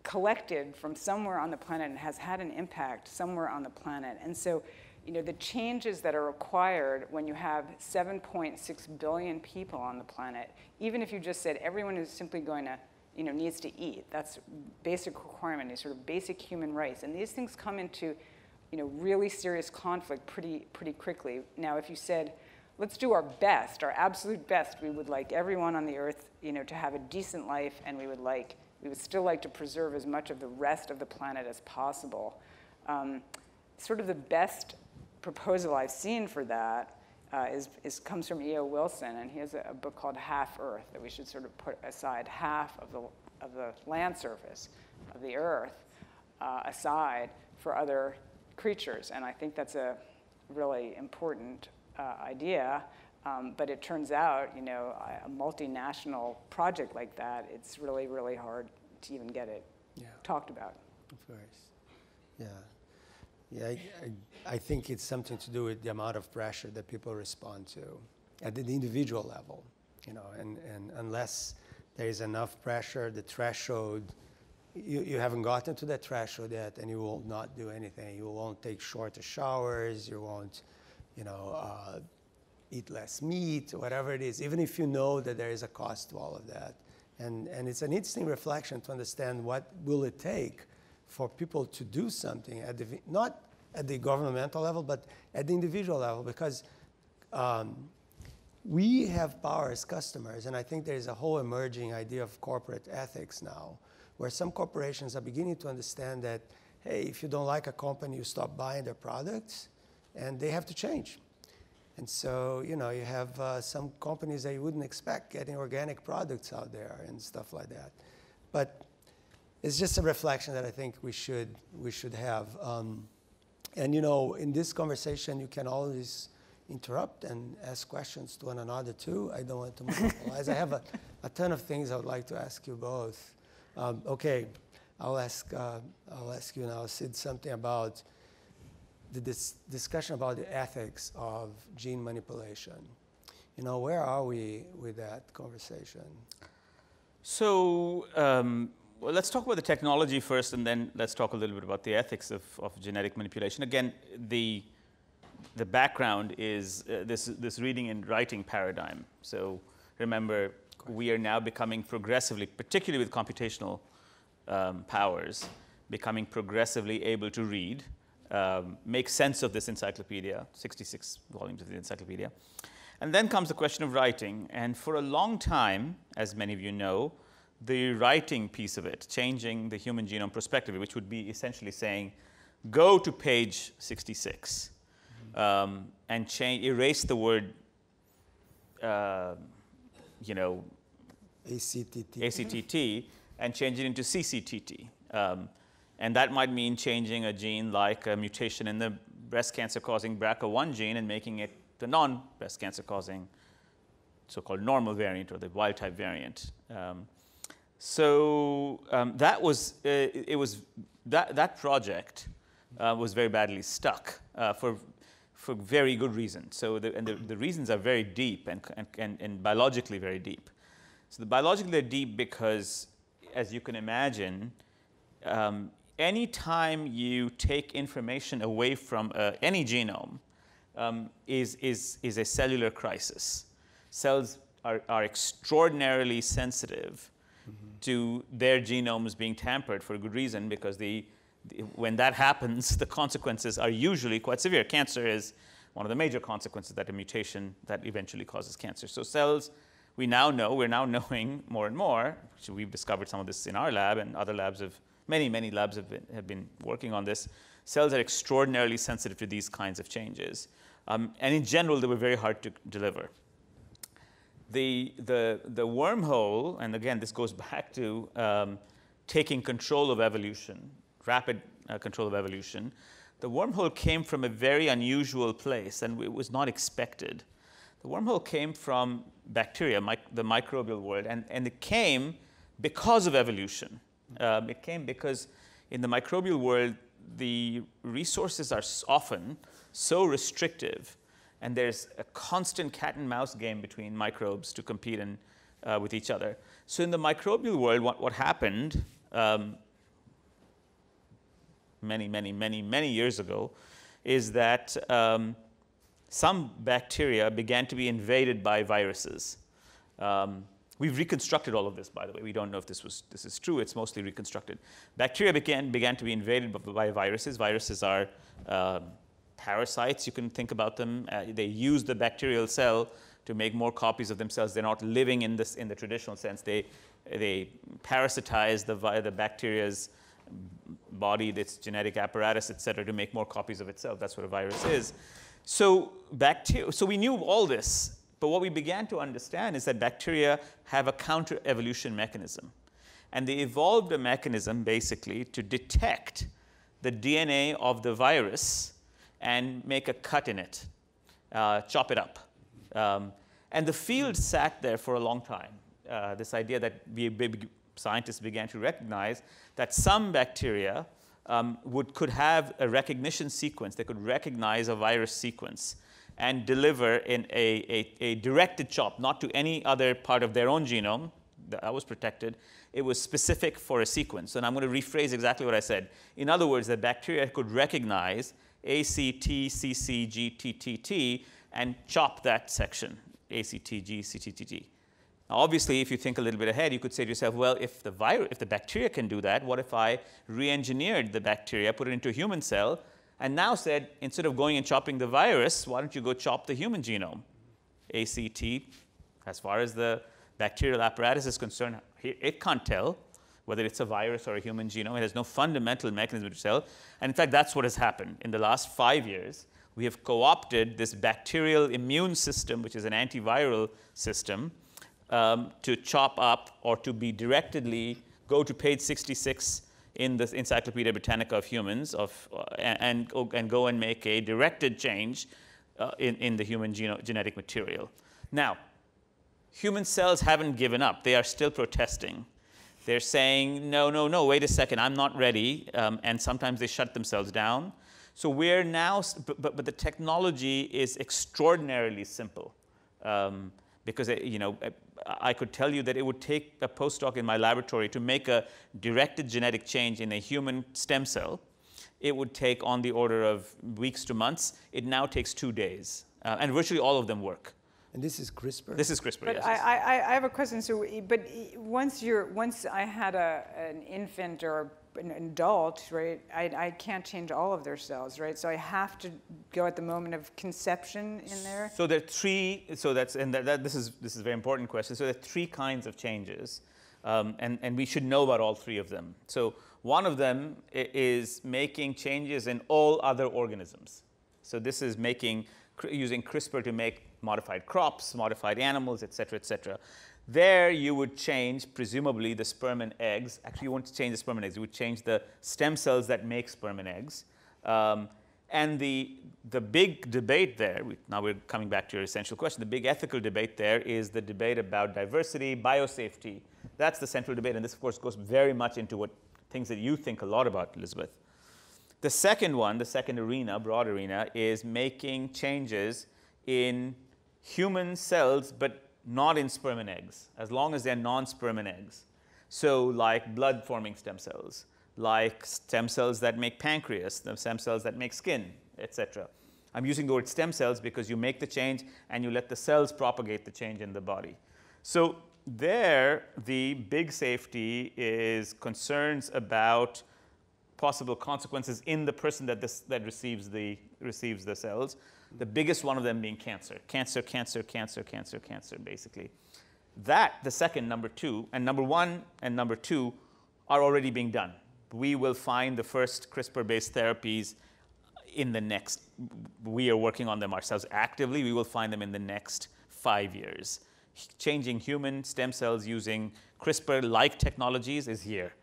S4: collected from somewhere on the planet and has had an impact somewhere on the planet. And so, the changes that are required when you have 7.6 billion people on the planet, even if you just said everyone is simply going to needs to eat. That's basic requirement, these sort of basic human rights. And these things come into, really serious conflict pretty quickly. Now, if you said, let's do our best, our absolute best, we would like everyone on the earth, to have a decent life, and we would still like to preserve as much of the rest of the planet as possible. Sort of the best proposal I've seen for that comes from E.O. Wilson, and he has a book called Half Earth, that we should sort of put aside half of the land surface of the Earth aside for other creatures. And I think that's a really important idea. But it turns out, a multinational project like that, it's really, really hard to even get it talked about.
S2: Of course. Yeah. Yeah, I think it's something to do with the amount of pressure that people respond to at the individual level, and unless there is enough pressure, the threshold, you haven't gotten to that threshold yet, and you will not do anything. You won't take shorter showers, you won't, eat less meat, or whatever it is, even if you know that there is a cost to all of that. And it's an interesting reflection to understand what will it take for people to do something, not at the governmental level, but at the individual level, because we have power as customers, and I think there's a whole emerging idea of corporate ethics now, where some corporations are beginning to understand that, hey, if you don't like a company, you stop buying their products, and they have to change. And so, you know, you have some companies that you wouldn't expect getting organic products out there and stuff like that. But it's just a reflection that I think we should have. And, you know, in this conversation, you can always interrupt and ask questions to one another too. I don't want to monopolize. I have a ton of things I would like to ask you both. Okay, I'll ask you now, Sid, something about this discussion about the ethics of gene manipulation. You know, where are we with that conversation?
S3: So well, let's talk about the technology first, and then let's talk a little bit about the ethics of genetic manipulation. Again, the background is this reading and writing paradigm. So remember, we are now becoming progressively, particularly with computational powers, becoming progressively able to read, make sense of this encyclopedia, 66 volumes of the encyclopedia. And then comes the question of writing. And for a long time, as many of you know, the writing piece of it, changing the human genome prospectively, which would be essentially saying, go to page 66 and erase the word, you know, ACTT, and change it into CCTT. And that might mean changing a gene like a mutation in the breast cancer-causing BRCA1 gene and making it the non-breast cancer-causing so-called normal variant or the wild-type variant. That was that project was very badly stuck for very good reasons. So the reasons are very deep and biologically very deep. So the biologically they're deep because, as you can imagine, any time you take information away from any genome is a cellular crisis. Cells are extraordinarily sensitive to their genomes being tampered for a good reason, because when that happens, the consequences are usually quite severe. Cancer is one of the major consequences, that a mutation that eventually causes cancer. So cells, we're now knowing more and more. So we've discovered some of this in our lab, and other labs many labs have been working on this. Cells are extraordinarily sensitive to these kinds of changes. And in general, they were very hard to deliver. The wormhole, and again, this goes back to taking control of evolution, rapid control of evolution. The wormhole came from a very unusual place, and it was not expected. The wormhole came from bacteria, the microbial world, and it came because of evolution. It came because in the microbial world, the resources are often so restrictive, and there's a constant cat and mouse game between microbes to compete with each other. So in the microbial world, what happened many years ago is that some bacteria began to be invaded by viruses. We've reconstructed all of this, by the way. We don't know if this is true. It's mostly reconstructed. Bacteria began to be invaded by viruses. Viruses are parasites. You can think about them. They use the bacterial cell to make more copies of themselves. They're not living in the traditional sense. They parasitize the bacteria's body, its genetic apparatus, et cetera, to make more copies of itself. That's what a virus is. So we knew all this. But what we began to understand is that bacteria have a counter-evolution mechanism. And they evolved a mechanism, basically, to detect the DNA of the virus and make a cut in it, chop it up. And the field sat there for a long time. This idea that scientists began to recognize that some bacteria could have a recognition sequence. They could recognize a virus sequence and deliver in a directed chop, not to any other part of their own genome that was protected. It was specific for a sequence. And I'm going to rephrase exactly what I said. In other words, the bacteria could recognize ACT-CC-GTTT and chop that section, ACT-G-CTTT. Now, obviously, if you think a little bit ahead, you could say to yourself, well, if the bacteria can do that, what if I re-engineered the bacteria, put it into a human cell, and now said, instead of going and chopping the virus, why don't you go chop the human genome? ACT, as far as the bacterial apparatus is concerned, it can't tell whether it's a virus or a human genome. It has no fundamental mechanism to tell. And in fact, that's what has happened. In the last 5 years, we have co-opted this bacterial immune system, which is an antiviral system, to chop up or to be directedly go to page 66 in the Encyclopedia Britannica of Humans and go and make a directed change in the human genetic material. Now, human cells haven't given up. They are still protesting. They're saying, no, wait a second, I'm not ready. And sometimes they shut themselves down. So we're now, but the technology is extraordinarily simple. Because I could tell you that it would take a postdoc in my laboratory to make a directed genetic change in a human stem cell. It would take on the order of weeks to months. It now takes 2 days. And virtually all of them work.
S2: And this is CRISPR?
S3: This is CRISPR,
S4: but
S3: yes.
S4: I have a question. So, but once I had an infant or an adult, right, I can't change all of their cells, right? So I have to go at the moment of conception in there?
S3: So there are three, this is a very important question. So there are 3 kinds of changes, and we should know about all 3 of them. So one of them is making changes in all other organisms. So this is using CRISPR to make modified crops, modified animals, et cetera, et cetera. There you would change, presumably, the sperm and eggs. Actually, you won't change the sperm and eggs. You would change the stem cells that make sperm and eggs. And the big debate there, now we're coming back to your essential question, the big ethical debate there is the debate about diversity, biosafety. That's the central debate. And this, of course, goes very much into things that you think a lot about, Elizabeth. The second one, the second arena, broad arena, is making changes in human cells, but not in sperm and eggs, as long as they're non-sperm and eggs. So like blood-forming stem cells, like stem cells that make pancreas, the stem cells that make skin, etc. I'm using the word stem cells because you make the change and you let the cells propagate the change in the body. So there, the big safety is concerns about possible consequences in the person that receives the cells. The biggest one of them being cancer. Cancer, basically. That, the second, number 2, and number 1 and number 2 are already being done. We will find the first CRISPR-based therapies in the next, we are working on them ourselves actively. We will find them in the next 5 years. Changing human stem cells using CRISPR-like technologies is here.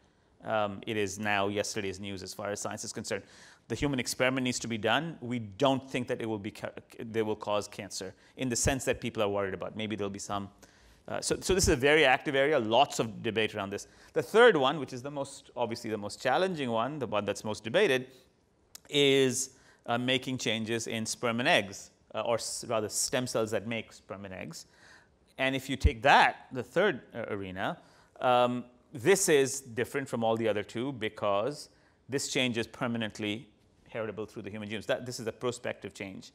S3: It is now yesterday's news as far as science is concerned. The human experiment needs to be done. We don't think that they will cause cancer in the sense that people are worried about. Maybe there'll be some. So this is a very active area, lots of debate around this. The third one, which is obviously the most challenging one, the one that's most debated, is making changes in sperm and eggs, or rather stem cells that make sperm and eggs. And if you take that, the third arena, this is different from all the other 2 because this change is permanently heritable through the human genomes. This is a prospective change.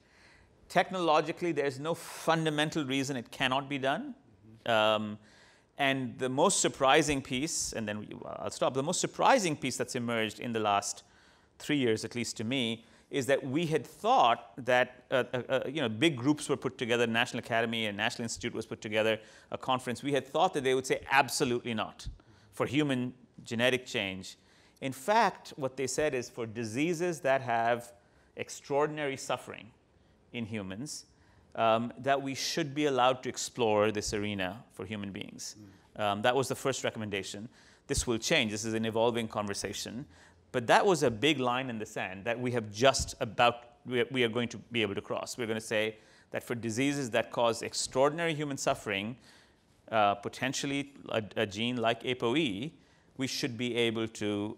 S3: Technologically, there's no fundamental reason it cannot be done. And the most surprising piece, and then I'll stop, the most surprising piece that's emerged in the last 3 years, at least to me, is that we had thought that big groups were put together, National Academy and National Institute was put together, a conference. We had thought that they would say absolutely not for human genetic change. In fact, what they said is for diseases that have extraordinary suffering in humans, that we should be allowed to explore this arena for human beings. That was the first recommendation. This will change. This is an evolving conversation. But that was a big line in the sand that we are going to be able to cross. We're going to say that for diseases that cause extraordinary human suffering, potentially a gene like ApoE, we should be able to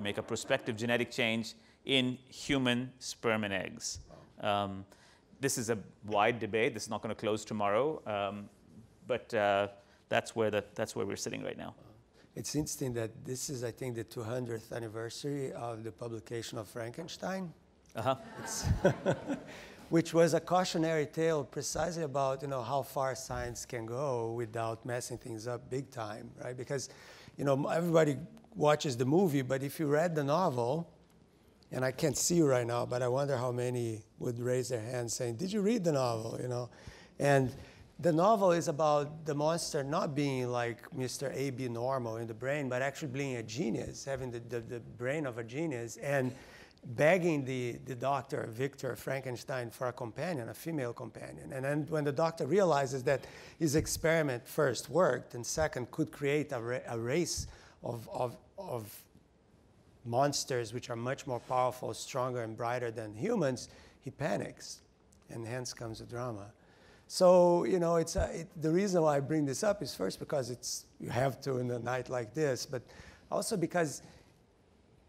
S3: make a prospective genetic change in human sperm and eggs. This is a wide debate. This is not going to close tomorrow, but that's where we're sitting right now.
S2: It's interesting that this is, I think, the 200th anniversary of the publication of Frankenstein, which was a cautionary tale precisely about how far science can go without messing things up big time, right? Because everybody watches the movie, but if you read the novel, and I can't see you right now, but I wonder how many would raise their hands saying, "Did you read the novel?" And the novel is about the monster not being like Mr. A.B. normal in the brain, but actually being a genius, having the brain of a genius, and begging the doctor, Victor Frankenstein, for a companion, a female companion. And then when the doctor realizes that his experiment first worked, and second could create a race of monsters which are much more powerful, stronger, and brighter than humans, he panics. And hence comes the drama. So, you know, the reason why I bring this up is first because you have to in a night like this, but also because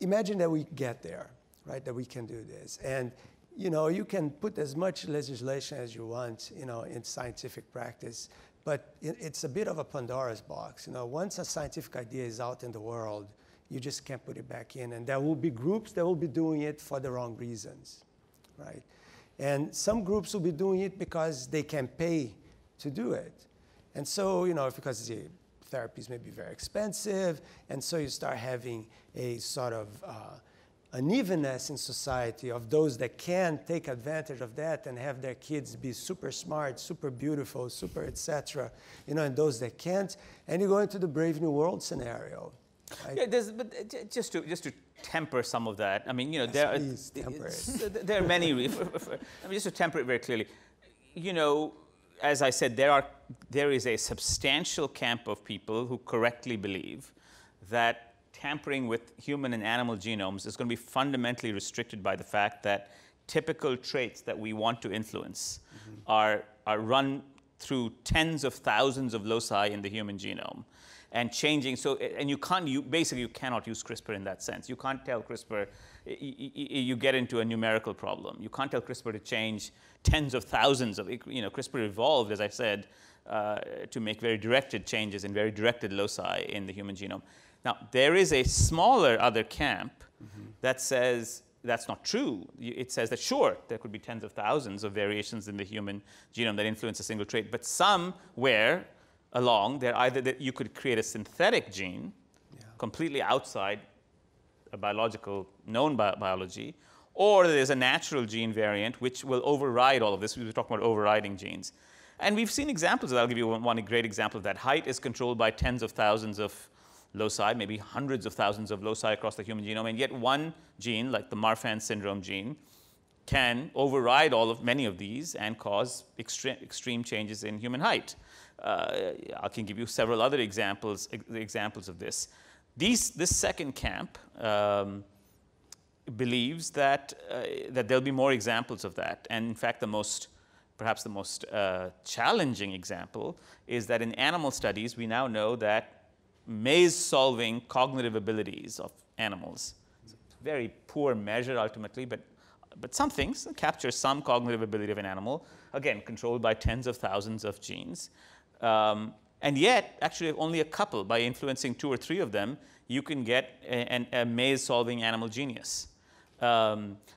S2: imagine that we get there, right, that we can do this. And, you know, you can put as much legislation as you want, you know, in scientific practice, but it's a bit of a Pandora's box. You know, once a scientific idea is out in the world, you just can't put it back in. And there will be groups that will be doing it for the wrong reasons, right? And some groups will be doing it because they can pay to do it. And so, you know, because the therapies may be very expensive, and so you start having a sort of unevenness in society of those that can take advantage of that and have their kids be super smart, super beautiful, super et cetera, you know, and those that can't. And you go into the Brave New World scenario. Right?
S3: Yeah, but just to temper some of that, I mean, you know,
S2: yes,
S3: there are many. I mean, just to temper it very clearly, you know, as I said, there is a substantial camp of people who correctly believe that tampering with human and animal genomes is going to be fundamentally restricted by the fact that typical traits that we want to influence are run through tens of thousands of loci in the human genome. And changing, so, and you cannot use CRISPR in that sense. You can't tell CRISPR, you get into a numerical problem. You can't tell CRISPR to change tens of thousands of, you know, CRISPR evolved, as I said, to make very directed changes in very directed loci in the human genome. Now, there is a smaller other camp that says that's not true. It says that, sure, there could be tens of thousands of variations in the human genome that influence a single trait, but somewhere along, either that you could create a synthetic gene completely outside a biological, known biology, or there's a natural gene variant which will override all of this. We were talking about overriding genes. And we've seen examples of that. I'll give you one great example of that. Height is controlled by tens of thousands of loci, maybe hundreds of thousands of loci across the human genome, and yet one gene, like the Marfan syndrome gene, can override many of these and cause extreme changes in human height. I can give you several other examples of this. This second camp believes that there'll be more examples of that. And in fact, perhaps the most challenging example is that in animal studies, we now know that maze-solving cognitive abilities of animals, it's a very poor measure ultimately, but some things capture some cognitive ability of an animal, again, controlled by tens of thousands of genes. And yet, actually, only a couple, by influencing 2 or 3 of them, you can get a maze-solving animal genius.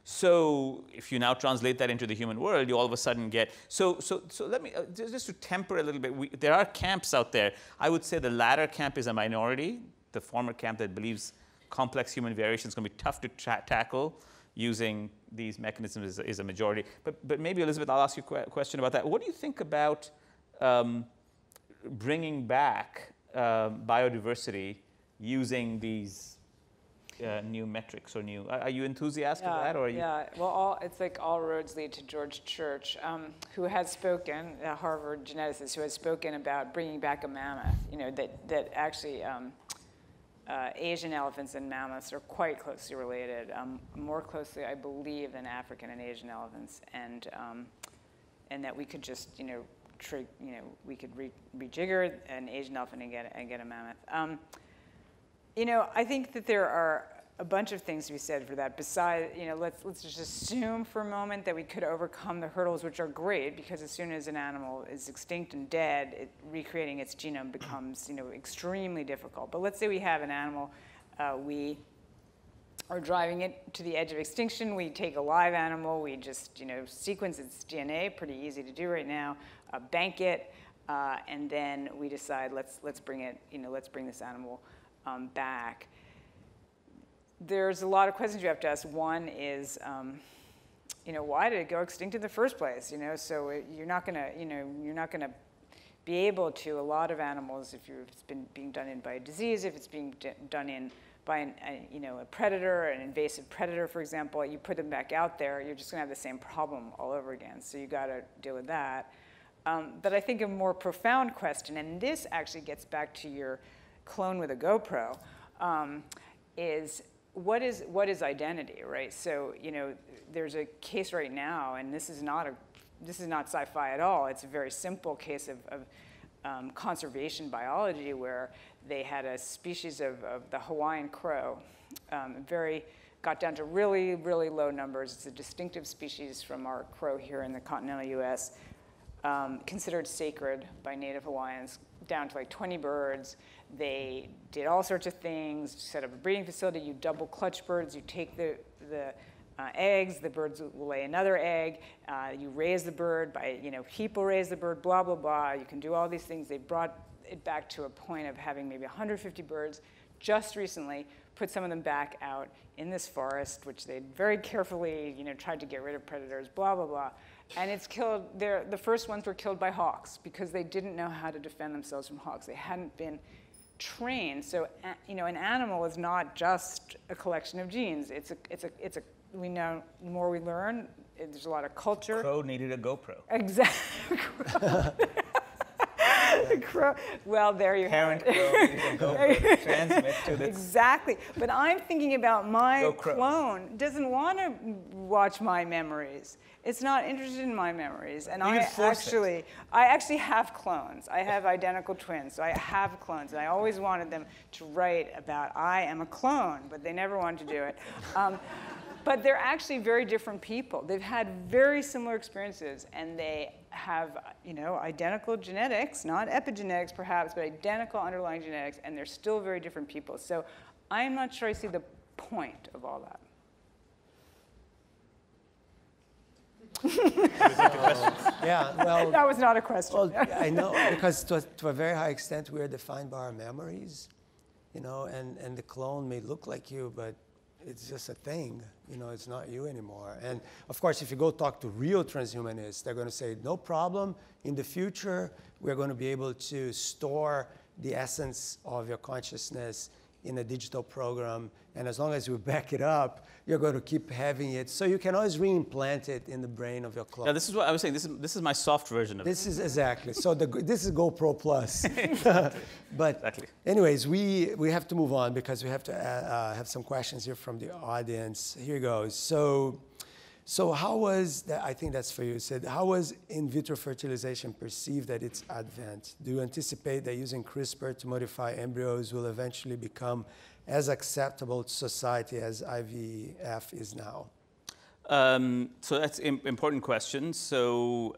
S3: So if you now translate that into the human world, you all of a sudden get, so let me, just to temper a little bit, there are camps out there. I would say the latter camp is a minority. The former camp that believes complex human variation is going to be tough to tackle using these mechanisms is a majority. But maybe, Elizabeth, I'll ask you a question about that. What do you think about bringing back biodiversity using these new metrics or new? Are you enthusiastic of that, or are you?
S4: Yeah. Well, it's like all roads lead to George Church, who has spoken, a Harvard geneticist, who has spoken about bringing back a mammoth. You know, that actually Asian elephants and mammoths are quite closely related, more closely, I believe, than African and Asian elephants, and that we could just, we could rejigger an Asian elephant and get a mammoth. I think that there are a bunch of things to be said for that. Besides, let's just assume for a moment that we could overcome the hurdles, which are great, because as soon as an animal is extinct and dead, recreating its genome becomes, extremely difficult. But let's say we have an animal, we are driving it to the edge of extinction. We take a live animal, we just, sequence its DNA, pretty easy to do right now, bank it, and then we decide let's bring it, let's bring this animal back. There's a lot of questions you have to ask. One is, why did it go extinct in the first place? So you're not going to be able to, a lot of animals, if it's been being done in by a disease, if it's being done in by a predator, an invasive predator, for example, you put them back out there, you're just going to have the same problem all over again. So you got to deal with that. But I think a more profound question, and this actually gets back to your clone with a GoPro, is what is identity, right? So there's a case right now, and this is not sci-fi at all. It's a very simple case of conservation biology where they had a species of the Hawaiian crow, got down to really, really low numbers. It's a distinctive species from our crow here in the continental US, considered sacred by Native Hawaiians, down to like 20 birds. They did all sorts of things, set up a breeding facility, you double clutch birds, you take the eggs, the birds will lay another egg, you raise the bird by, people raise the bird, blah, blah, blah. You can do all these things. They brought it back to a point of having maybe 150 birds. Just recently, put some of them back out in this forest, which they very carefully, tried to get rid of predators, blah, blah, blah. And it's killed, the first ones were killed by hawks because they didn't know how to defend themselves from hawks. They hadn't been trained. So, an animal is not just a collection of genes. We know, the more we learn, there's a lot of culture.
S3: Crow needed a GoPro.
S4: Exactly. Crow. Well, there you
S3: Parent
S4: have it.
S3: crow needed a GoPro to transmit to this.
S4: Exactly. But I'm thinking about my clone doesn't want to watch my memories. It's not interested in my memories. And I actually have clones. I have identical twins, so I have clones. And I always wanted them to write about, I am a clone, but they never wanted to do it. But they're actually very different people. They've had very similar experiences, and they have, identical genetics, not epigenetics perhaps, but identical underlying genetics, and they're still very different people. So I'm not sure I see the point of all that.
S2: Yeah, well,
S4: that was not a question.
S2: Well, I know, because to a very high extent we are defined by our memories, and the clone may look like you, but it's just a thing, it's not you anymore. And of course, if you go talk to real transhumanists, they're going to say, no problem, in the future, we're going to be able to store the essence of your consciousness in a digital program, and as long as you back it up, you're going to keep having it. So you can always reimplant it in the brain of your clone.
S3: Now, this is what I was saying. This is my soft version of it.
S2: This is exactly. So this is GoPro Plus. But
S3: exactly.
S2: Anyways, we have to move on because we have to have some questions here from the audience. Here goes. So how was that? I think that's for you, Sid. How was in vitro fertilization perceived at its advent? Do you anticipate that using CRISPR to modify embryos will eventually become as acceptable to society as IVF is now?
S3: So that's an important question. So,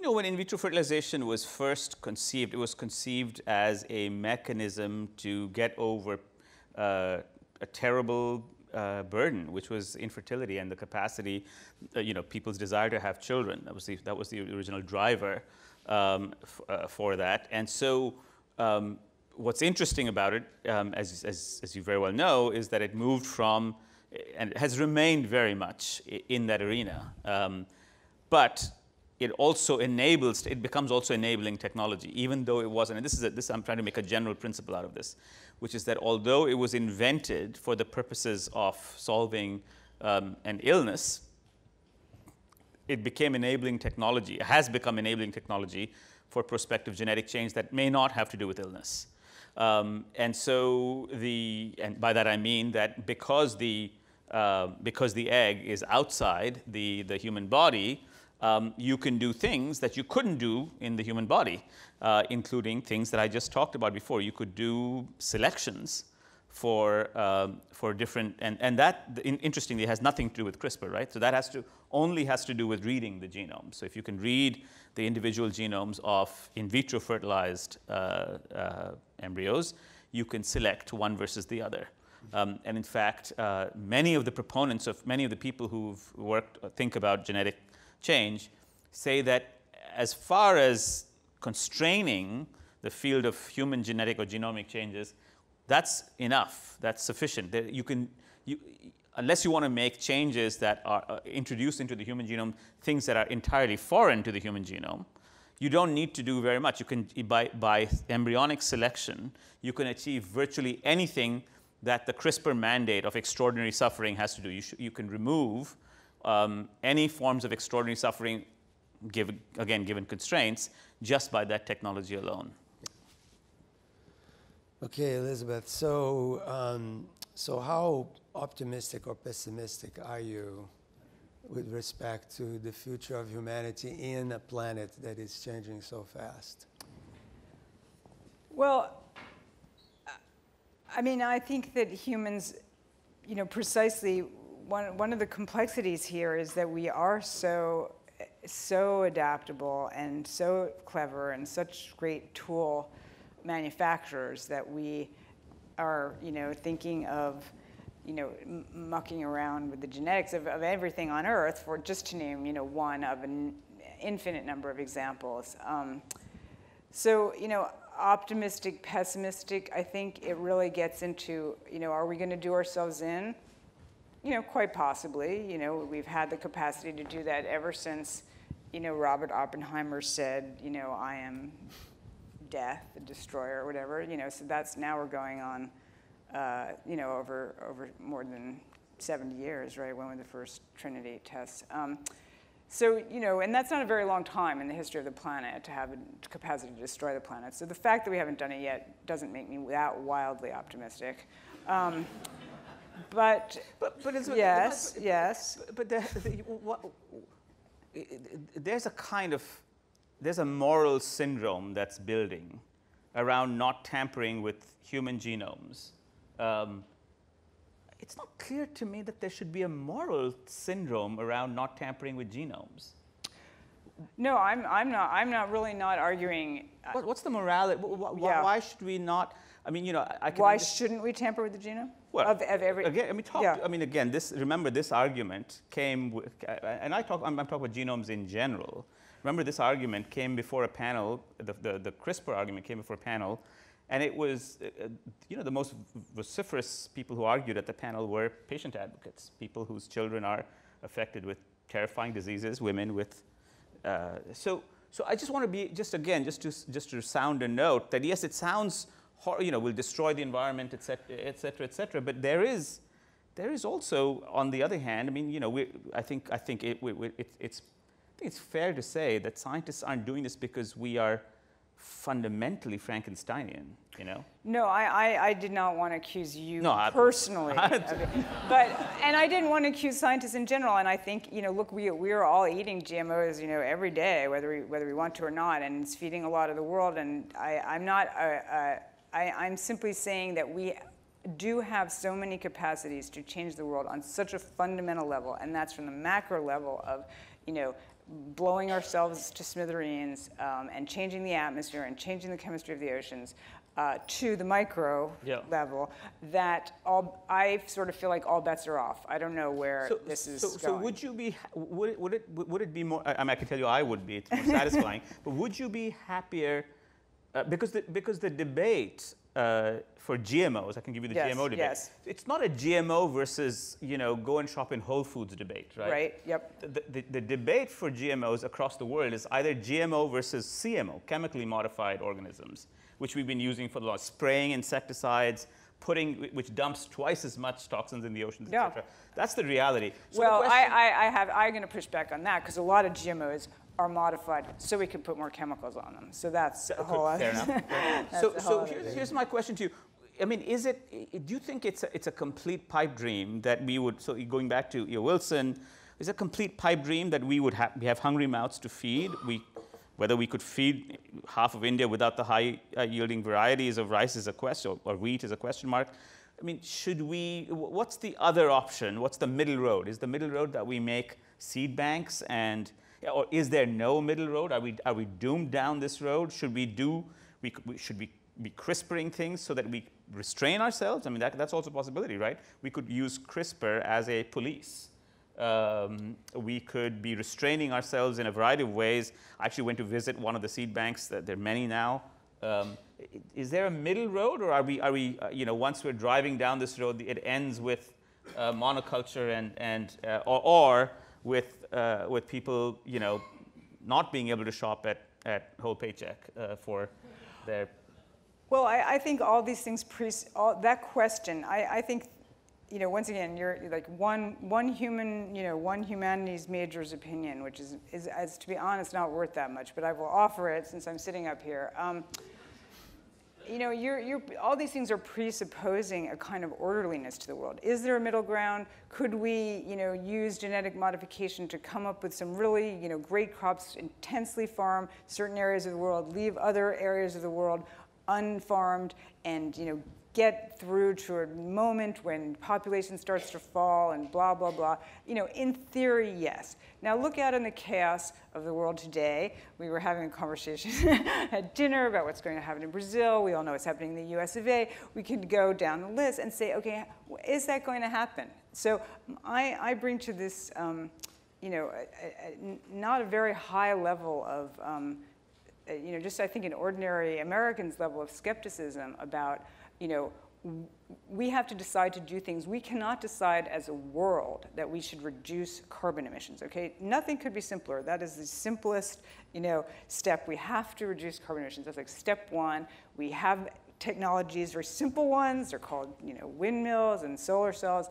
S3: when in vitro fertilization was first conceived, it was conceived as a mechanism to get over a terrible burden, which was infertility and the capacity, people's desire to have children. That was the original driver for that. And so, what's interesting about it, as you very well know, is that it moved from, and it has remained very much in that arena. But it also it becomes also enabling technology, even though it wasn't. And this I'm trying to make a general principle out of this, which is that although it was invented for the purposes of solving an illness, it became enabling technology. It has become enabling technology for prospective genetic change that may not have to do with illness. And by that I mean that because the egg is outside the human body, you can do things that you couldn't do in the human body, including things that I just talked about before. You could do selections for different, and that interestingly has nothing to do with CRISPR, right? So that only has to do with reading the genome. So if you can read the individual genomes of in vitro fertilized embryos, you can select one versus the other. And in fact, many of the proponents of many of the people who've think about genetic change say that as far as constraining the field of human genetic or genomic changes, that's enough. That's sufficient. unless you want to make changes that are introduced into the human genome, things that are entirely foreign to the human genome, you don't need to do very much. You can, by embryonic selection, you can achieve virtually anything that the CRISPR mandate of extraordinary suffering has to do. You can remove any forms of extraordinary suffering, given constraints, just by that technology alone.
S2: Okay, Elizabeth. So how optimistic or pessimistic are you with respect to the future of humanity in a planet that is changing so fast?
S4: Well, I mean, I think that humans, precisely one of the complexities here is that we are so adaptable and so clever and such great tool manufacturers that we are, thinking of, mucking around with the genetics of everything on Earth, for just to name, one of an infinite number of examples. So, optimistic, pessimistic, I think it really gets into, are we going to do ourselves in? Quite possibly. We've had the capacity to do that ever since, Robert Oppenheimer said, I am death, the destroyer, or whatever. So that's, now we're going on, over more than 70 years, right, when were the first Trinity tests. So, and that's not a very long time in the history of the planet to have a capacity to destroy the planet. So the fact that we haven't done it yet doesn't make me that wildly optimistic. But yes.
S3: But there's a moral syndrome that's building around not tampering with human genomes. It's not clear to me that there should be a moral syndrome around not tampering with genomes.
S4: No, I'm not really not arguing.
S3: What's the morality? Why should we not? I mean, I can.
S4: Why shouldn't we tamper with the genome?
S3: Well,
S4: of every.
S3: Again, again, remember this argument came, and I'm talking about genomes in general. Remember, this argument came before a panel. The CRISPR argument came before a panel. And it was, the most vociferous people who argued at the panel were patient advocates, people whose children are affected with terrifying diseases, women with. So I just want to be just to sound a note that yes, it sounds, we'll destroy the environment, et cetera, et cetera. But there is also, on the other hand, I mean, I think it's fair to say that scientists aren't doing this because we are fundamentally Frankensteinian, No,
S4: I did not want to accuse you personally of it. And I didn't want to accuse scientists in general. And I think, look, we are all eating GMOs, every day, whether we want to or not, and it's feeding a lot of the world. And I'm simply saying that we do have so many capacities to change the world on such a fundamental level, and that's from the macro level of, blowing ourselves to smithereens and changing the atmosphere and changing the chemistry of the oceans to the micro level, that I sort of feel like all bets are off. I don't know where this is going.
S3: So would you be, would it be more, I mean, I can tell you I would be, it's more satisfying, but would you be happier, because the debate for GMOs, I can give you the GMO debate.
S4: Yes.
S3: It's not a GMO versus, go and shop in Whole Foods debate, right?
S4: Right, yep.
S3: The debate for GMOs across the world is either GMO versus CMO, chemically modified organisms, which we've been using for the last, spraying insecticides, which dumps twice as much toxins in the oceans, et cetera. That's the reality. So
S4: well, I'm going to push back on that, because a lot of GMOs are modified so we can put more chemicals on them. So that's a whole other.
S3: Fair enough. So here's my question to you. I mean, do you think it's a complete pipe dream that we would, so going back to Wilson, is it a complete pipe dream that we would have hungry mouths to feed? Whether we could feed half of India without the high yielding varieties of rice is a question, or wheat is a question mark. I mean, what's the other option? What's the middle road? Is the middle road that we make seed banks, or is there no middle road? Are we doomed down this road? Should we be CRISPRing things so that we restrain ourselves? I mean, that's also a possibility, right? We could use CRISPR as a police. We could be restraining ourselves in a variety of ways. I actually went to visit one of the seed banks. There are many now. Is there a middle road, or are we once we're driving down this road, it ends with monoculture or with people, you know, not being able to shop at Whole Paycheck for their.
S4: Well, I think all these things, that question, I think, you know, once again, you're like one human, you know, one humanities major's opinion, which is, to be honest, not worth that much, but I will offer it since I'm sitting up here. You know, all these things are presupposing a kind of orderliness to the world. Is there a middle ground? Could we, you know, use genetic modification to come up with some really, you know, great crops, intensely farm certain areas of the world, leave other areas of the world unfarmed, and, you know, get through to a moment when population starts to fall and blah, blah, blah. You know, in theory, yes. Now look out in the chaos of the world today. We were having a conversation at dinner about what's going to happen in Brazil. We all know what's happening in the US of A. We could go down the list and say, okay, is that going to happen? So I bring to this, you know, not a very high level of, you know, just I think an ordinary American's level of skepticism about, you know, we have to decide to do things. We cannot decide as a world that we should reduce carbon emissions, okay? Nothing could be simpler. That is the simplest, you know, step. We have to reduce carbon emissions. That's like step one. We have technologies, very simple ones. They're called, you know, windmills and solar cells,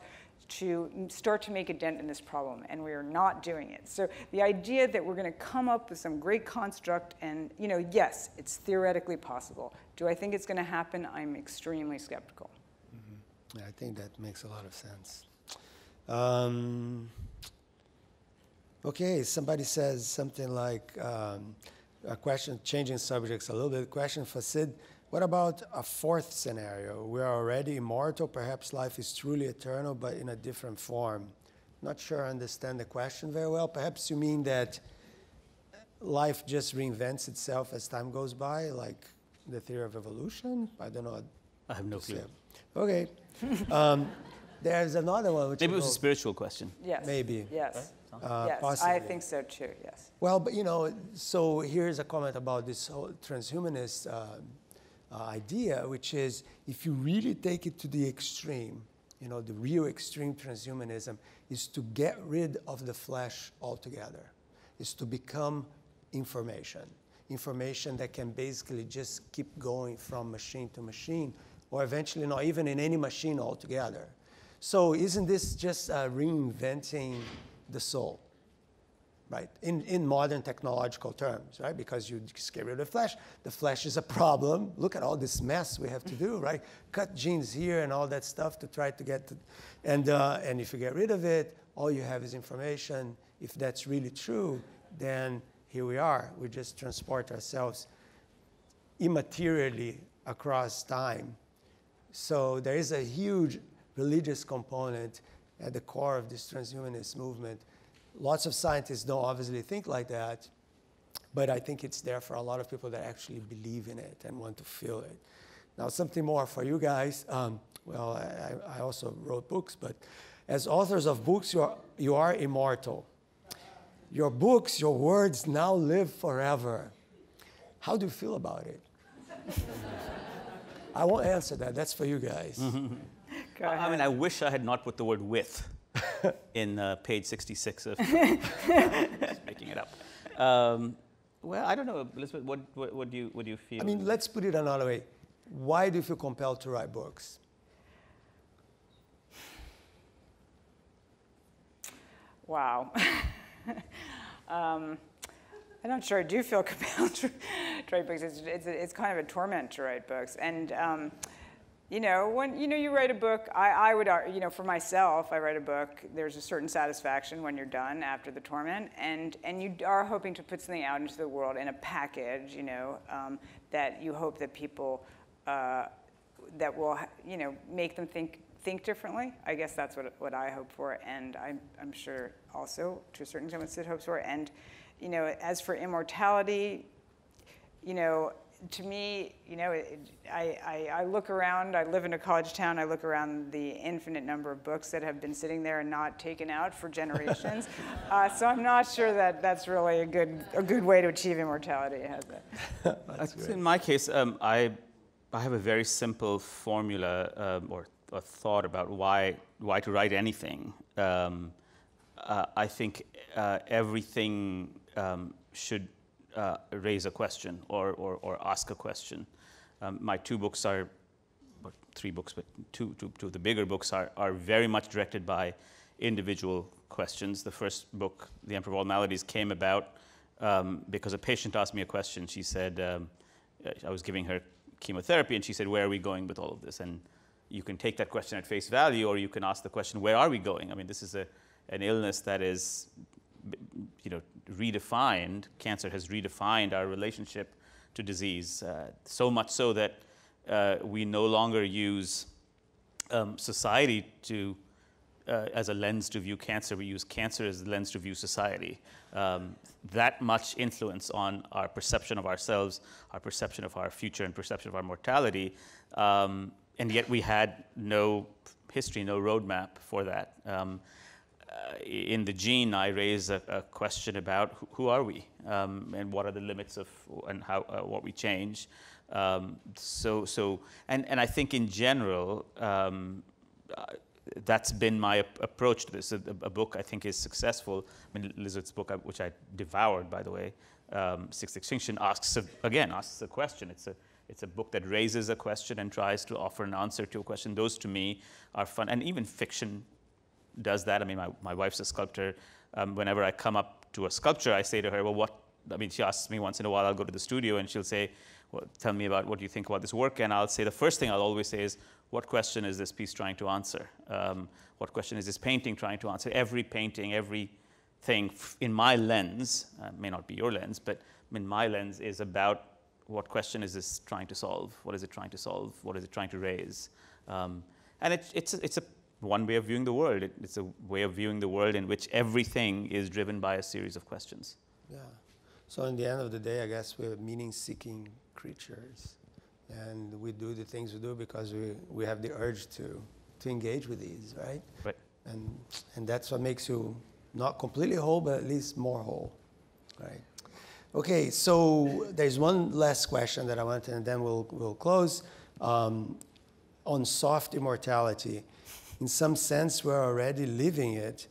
S4: to start to make a dent in this problem, and we are not doing it. So the idea that we're going to come up with some great construct and, you know, yes, it's theoretically possible. Do I think it's going to happen? I'm extremely skeptical.
S2: Mm-hmm. Yeah, I think that makes a lot of sense. Okay, somebody says something like, a question, changing subjects a little bit, question for Sid. What about a fourth scenario? We are already immortal, perhaps life is truly eternal, but in a different form. Not sure I understand the question very well. Perhaps you mean that life just reinvents itself as time goes by, like the theory of evolution? I don't know.
S3: I have no clue.
S2: Okay. There's another one. Which
S3: maybe it was a spiritual question.
S4: Yes.
S2: Maybe.
S4: Yes.
S2: Right?
S4: Yes,
S2: possibly.
S4: I think so too, yes.
S2: Well, but you know, so here's a comment about this whole transhumanist idea, which is if you really take it to the extreme, you know, the real extreme transhumanism is to get rid of the flesh altogether, is to become information that can basically just keep going from machine to machine, or eventually not even in any machine altogether. So isn't this just reinventing the soul? Right, in modern technological terms, right? Because you just get rid of the flesh is a problem. Look at all this mess we have to do, right? Cut genes here and all that stuff to try to get to, and if you get rid of it, all you have is information. If that's really true, then here we are. We just transport ourselves immaterially across time. So there is a huge religious component at the core of this transhumanist movement. Lots of scientists don't obviously think like that, but I think it's there for a lot of people that actually believe in it and want to feel it. Now, something more for you guys. Well, I also wrote books, but as authors of books, you are immortal. Your books, your words now live forever. How do you feel about it? I won't answer that. That's for you guys.
S3: I mean, I wish I had not put the word with in page 66 of just making it up. Well, I don't know, Elizabeth, what do you feel?
S2: I mean, let's put it another way. Why do you feel compelled to write books?
S4: Wow. I'm not sure I do feel compelled to write books. It's kind of a torment to write books. And you know, when you write a book, I would, you know, for myself, I write a book, there's a certain satisfaction when you're done after the torment, and you are hoping to put something out into the world in a package, you know, that you hope that people, that will, you know, make them think differently. I guess that's what I hope for, and I'm sure also, to a certain extent, what Sid hopes for. And, you know, as for immortality, you know, to me, you know, I look around, I live in a college town, I look around the infinite number of books that have been sitting there and not taken out for generations. So I'm not sure that that's really a good way to achieve immortality.
S3: In my case, I have a very simple formula or a thought about why to write anything. I think everything should raise a question or ask a question. My two books are, well, three books, but two of the bigger books are very much directed by individual questions. The first book, The Emperor of All Maladies, came about because a patient asked me a question. She said, I was giving her chemotherapy, and she said, where are we going with all of this? And you can take that question at face value, or you can ask the question, where are we going? I mean, this is an illness that is, redefined. Cancer has redefined our relationship to disease, so much so that we no longer use society as a lens to view cancer. We use cancer as a lens to view society. That much influence on our perception of ourselves, our perception of our future, and perception of our mortality. And yet we had no history, no roadmap for that. In The Gene, I raise a question about who are we, and what are the limits of and how what we change. And I think in general, that's been my approach to this. A book I think is successful. I mean, Elizabeth's book, which I devoured, by the way, Sixth Extinction, asks a question. It's a book that raises a question and tries to offer an answer to a question. Those, to me, are fun. And even fiction does that. I mean, my wife's a sculptor. Whenever I come up to a sculpture, I say to her, well, she asks me once in a while, I'll go to the studio, and she'll say, well, tell me about what you think about this work. And I'll say, the first thing I'll always say is, what question is this piece trying to answer? What question is this painting trying to answer? Every painting, everything in my lens, may not be your lens, but in my lens, is about what question is this trying to solve? What is it trying to solve? What is it trying to raise? And it's a one way of viewing the world. It's a way of viewing the world in which everything is driven by a series of questions.
S5: Yeah. So in the end of the day, I guess we're meaning-seeking creatures. And we do the things we do because we have the urge to engage with these, right?
S3: Right.
S5: And that's what makes you not completely whole, but at least more whole, right? Okay, so there's one last question that I want, and then we'll close. On soft immortality, in some sense, we're already living it.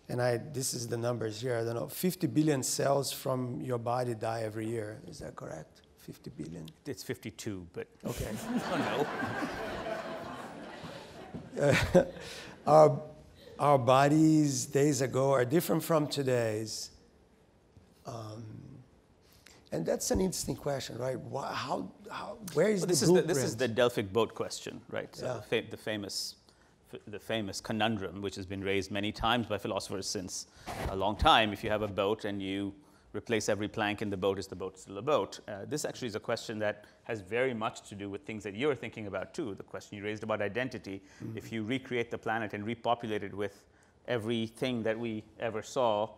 S5: And this is the numbers here. I don't know, 50 billion cells from your body die every year. Is that correct? 50 billion?
S3: It's 52, but
S5: okay.
S3: No.
S5: Our bodies days ago are different from today's. And that's an interesting question, right? Where is the blueprint?
S3: This is the Delphic boat question, right?
S5: Yeah.
S3: So the famous conundrum, which has been raised many times by philosophers since a long time. If you have a boat and you replace every plank in the boat, is the boat still a boat? This actually is a question that has very much to do with things that you're thinking about too. The question you raised about identity. Mm-hmm. If you recreate the planet and repopulate it with everything that we ever saw,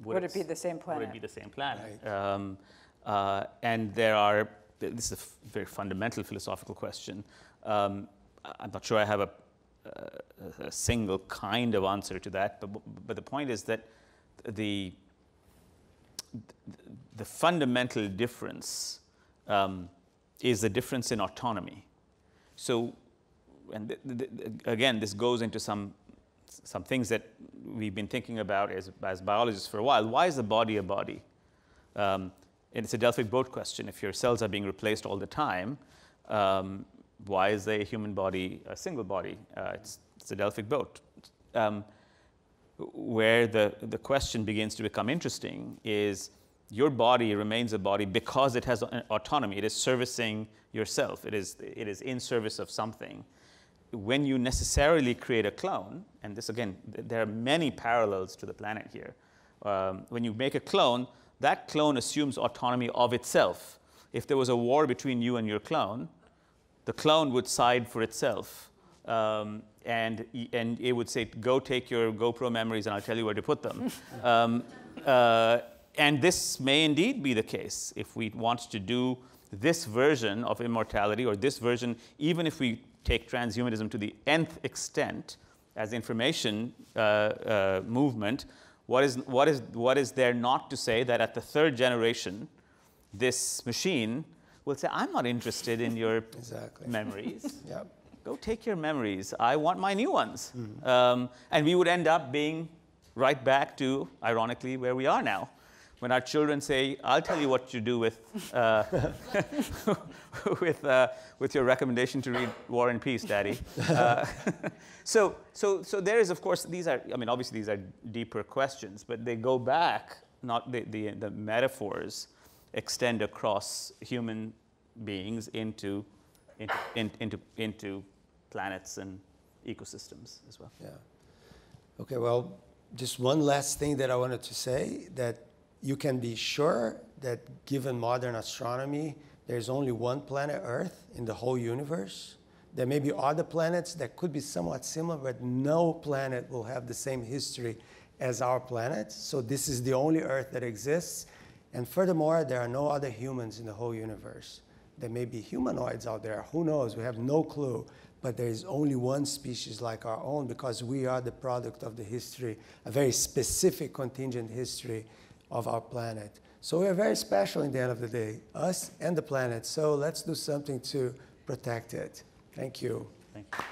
S3: would it be the same planet? Would it be the same planet? Right. And this is a very fundamental philosophical question. I'm not sure I have a single kind of answer to that, but the point is that the fundamental difference is the difference in autonomy. So, and again, this goes into some things that we've been thinking about as biologists for a while. Why is the body a body? And it's a Delphic boat question. If your cells are being replaced all the time, why is a human body a single body? It's a Delphic boat. Where the question begins to become interesting is your body remains a body because it has autonomy. It is servicing yourself. It is in service of something. When you necessarily create a clone, and this again, there are many parallels to the planet here. When you make a clone, that clone assumes autonomy of itself. If there was a war between you and your clone, the clone would side for itself. And it would say, go take your GoPro memories and I'll tell you where to put them. And this may indeed be the case. If we want to do this version of immortality, or this version, even if we take transhumanism to the nth extent as information movement, what is there not to say that at the third generation, this machine will say, I'm not interested in your memories.
S5: Yep.
S3: go take your memories. I want my new ones. And we would end up being right back to, ironically, where we are now. When our children say, I'll tell you what to do with, with your recommendation to read War and Peace, Daddy. So there is, of course, these are, I mean, obviously these are deeper questions, but they go back, not the metaphors extend across human beings into planets and ecosystems as well.
S5: Yeah. Okay, well, just one last thing that I wanted to say, that you can be sure that given modern astronomy, there's only one planet Earth in the whole universe. There may be other planets that could be somewhat similar, but no planet will have the same history as our planet. So this is the only Earth that exists. And furthermore, there are no other humans in the whole universe. There may be humanoids out there. Who knows? We have no clue. But there is only one species like our own because we are the product of the history, a very specific contingent history of our planet. So we are very special in the end of the day, us and the planet. So let's do something to protect it. Thank you.
S3: Thank you.